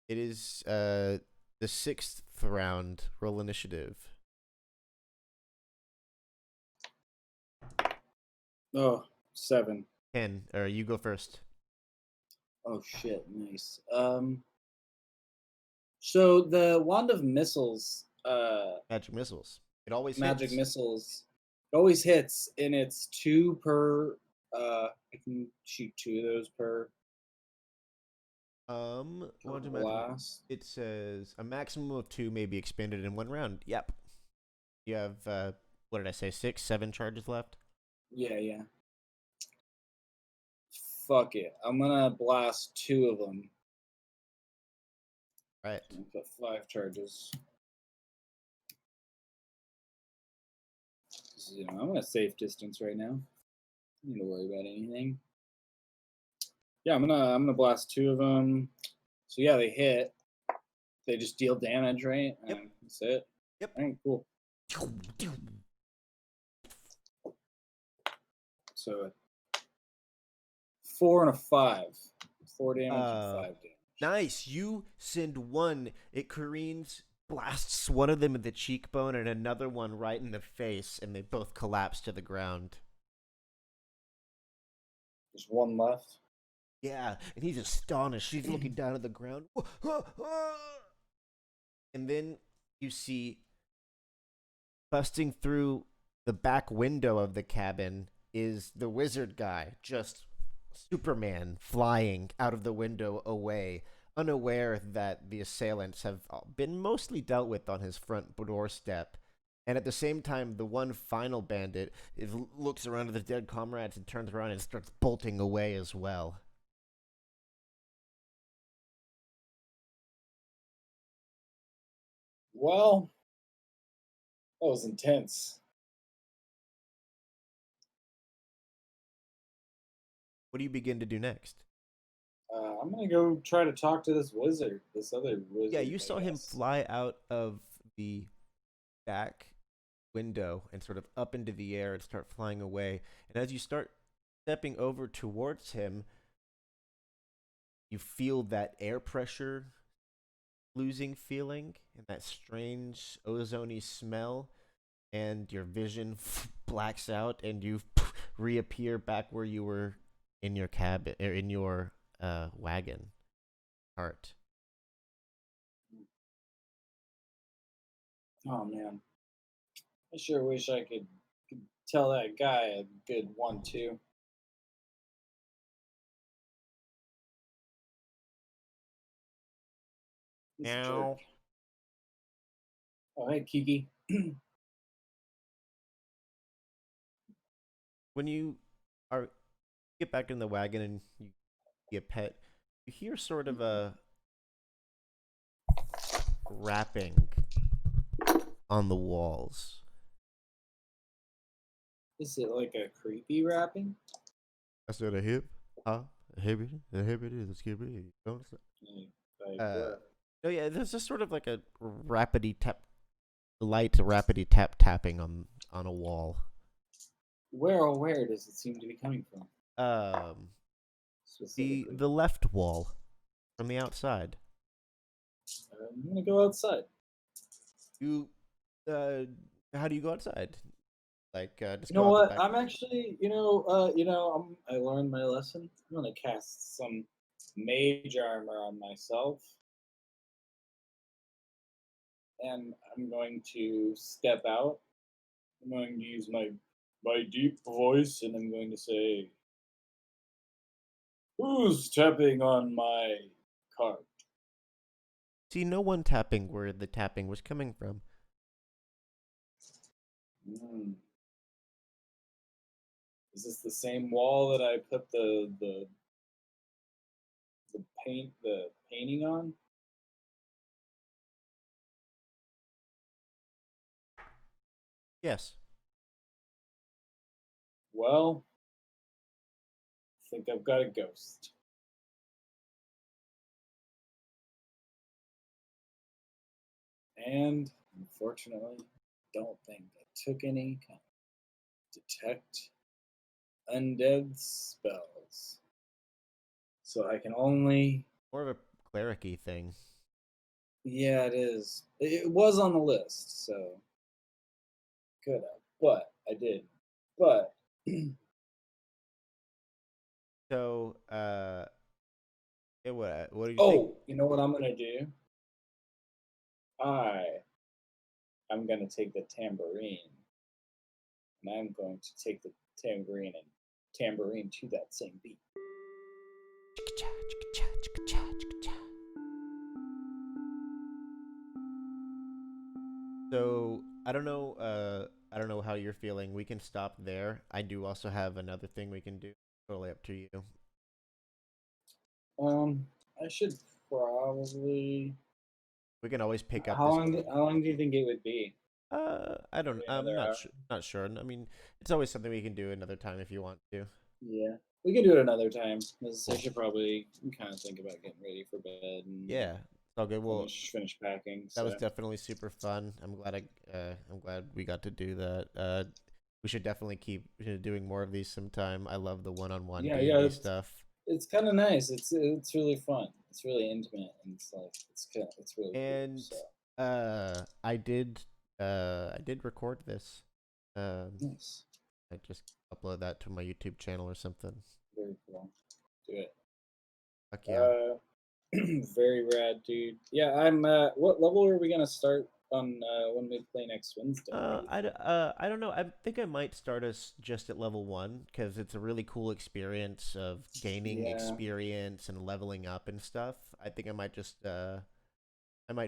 It is the 6th round. Roll initiative. Oh, 7. 10. Or you go first. Oh shit, nice. So the wand of missiles, Magic missiles. It always magic hits. missiles, it always hits, and it's 2 per. I can shoot 2 of those per. Blast. It says a maximum of 2 may be expended in 1 round. Yep. You have what did I say? 6, 7 charges left. Yeah. Fuck it. I'm gonna blast 2 of them. Right. Put 5 charges. I'm at a safe distance right now. I don't need to worry about anything. Yeah, I'm gonna blast 2 of them. So yeah, they hit. They just deal damage, right? Yep. That's it. Yep. All right, cool. So 4 and a 5. 4 damage and 5 damage. Nice. You send one. It careens, blasts one of them in the cheekbone and another one right in the face, and they both collapse to the ground. There's one left. Yeah, and he's astonished. He's looking down at the ground. And then you see busting through the back window of the cabin is the wizard guy, just Superman flying out of the window away, unaware that the assailants have been mostly dealt with on his front doorstep. And at the same time, the one final bandit looks around at the dead comrades and turns around and starts bolting away as well. Well, that was intense. What do you begin to do next? I'm gonna go try to talk to this wizard, this other Yeah, wizard, you I saw him guess. fly out of the back window and sort of up into the air and start flying away. And as you start stepping over towards him, you feel that air pressure losing feeling and that strange ozony smell, and your vision blacks out, and you reappear back where you were in your cabin or in your wagon cart. Oh man, I sure wish I could tell that guy a good 1-2. He's a jerk. Now, Oh hey Kiki. when you are get back in the wagon and you get pet, you hear sort of a rapping on the walls. Is it like a creepy rapping? I said a hip, a hip, a hip it is, a skip it is. Don't say. Like Uh, what? no, yeah, there's just sort of like a rapidy tap, light rapidy tapping on a wall. Where does it seem to be coming from Um, specifically? the left wall from the outside. I'm gonna go outside. You, uh, how do you go outside? Like, just You go know out the what? back. I'm actually, I learned my lesson. I'm gonna cast some mage armor on myself, and I'm going to step out. I'm going to use my deep voice, and I'm going to say, "Who's tapping on my cart?" See, no one tapping where the tapping was coming from. Hmm. Is this the same wall that I put the painting on? Yes. Well, I think I've got a ghost. And unfortunately, don't think I took any kind of detect undead spells. So I can only. More of a clericy thing. Yeah, it is. It was on the list, so could have. But I did. But. So, what do you think? Oh, you know what I'm going to do? I I'm going to take the tambourine. And I'm going to take the tambourine to that same beat. So I don't know. I don't know how you're feeling. We can stop there. I do also have another thing we can do. Totally up to you. Um, I should probably. We can always pick up How this. long? How long do you think it would be? I don't. Maybe I'm another not hour. sure. Not sure. I mean, it's always something we can do another time if you want to. Yeah, we can do it another time. 'Cause I Cool. should probably kind of think about getting ready for bed and Yeah. It's all good. Well, finish packing. that was So definitely super fun. I'm glad we got to do that. We should definitely keep doing more of these sometime. I love the one-on-one yeah, D and yeah, D it's, stuff. it's kind of nice. It's really fun. It's really intimate, and it's really cool. And So I did record this. Um, nice, I just upload that to my YouTube channel or something. very cool. Do it. Fuck yeah. Uh, very rad, dude. Yeah, I'm. What level are we gonna start on when we play next Wednesday? What do you think? I don't know. I think I might start us just at level one because it's a really cool experience of gaining Yeah, experience and leveling up and stuff. I think I might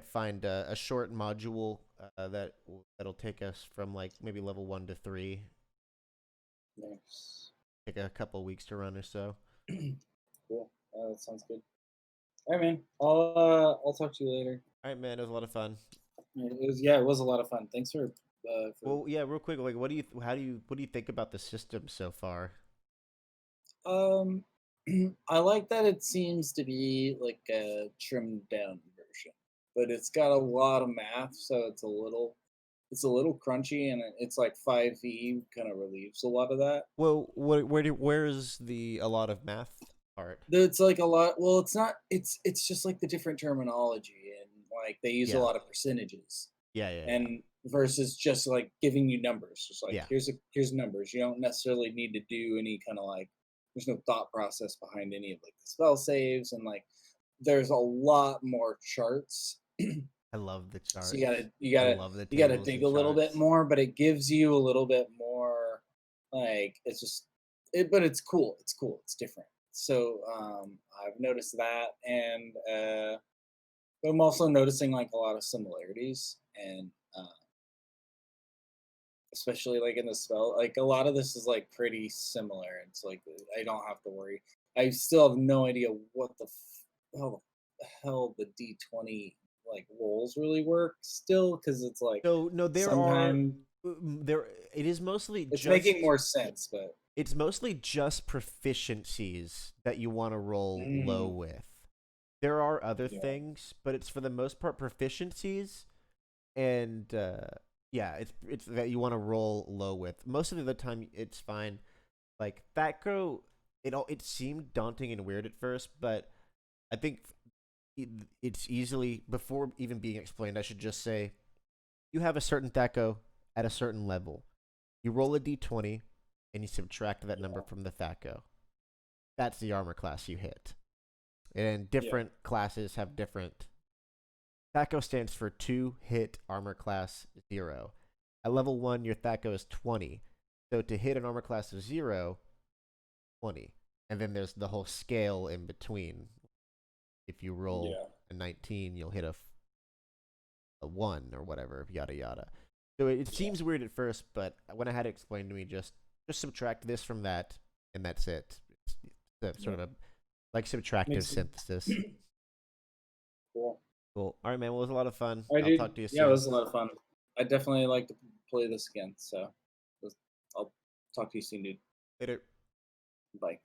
find a short module that'll take us from like maybe level 1 to 3. nice. Take a couple weeks to run or so. Cool. That sounds good. All right, man. I'll talk to you later. All right, man. It was a lot of fun. It was a lot of fun. Thanks for Well, yeah, real quick, like, what do you think about the system so far? um I like that it seems to be like a trimmed down version, but it's got a lot of math, so it's a little crunchy, and it's like 5e kind of relieves a lot of that. Well, where's the a lot of math part? It's like a lot. Well, it's not. It's just like the different terminology, and like they use a Yeah, lot of percentages, yeah, yeah, yeah, and versus just like giving you numbers. Just like yeah. here's numbers. You don't necessarily need to do any kind of like. There's no thought process behind any of like the spell saves, and like there's a lot more charts. I love the So charts. you I gotta love the you gotta tables dig and a little bit charts. more, but it gives you a little bit more. Like it's just but it's cool. It's cool. It's different. So I've noticed that, and but I'm also noticing like a lot of similarities, and especially like in the spell, like a lot of this is like pretty similar. It's like I don't have to worry. I still have no idea what the hell the D20 like rolls really work still, because it's like So no, there are sometimes there. It is mostly it's making just more sense, but it's mostly just proficiencies that you want to roll low mm, with. There are other yeah, things, but it's for the most part proficiencies and yeah, it's that you want to roll low with. Most of the time, it's fine. Like Thatcrow, it seemed daunting and weird at first, but I think it's easily before even being explained. I should just say you have a certain Thaco at a certain level. You roll a d20 and you subtract that number yeah, from the Thaco. That's the armor class you hit. And yeah, different classes have different. Thaco stands for 2 hit armor class 0. At level 1, your Thaco is 20. So to hit an armor class of 0, 20. And then there's the whole scale in between. If you roll yeah, a 19, you'll hit a 1 or whatever, yada yada. So it yeah. seems weird at first, but when I had it explained to me, just subtract this from that, and that's it. It's sort Yeah. of a like subtractive Makes it synthesis. cool. Cool. All right, man. Well, it was a lot of fun. All right, I'll dude. talk to you Yeah, it soon. was a lot of fun. I definitely like to play this again. So I'll talk to you soon, dude. Later. Bye.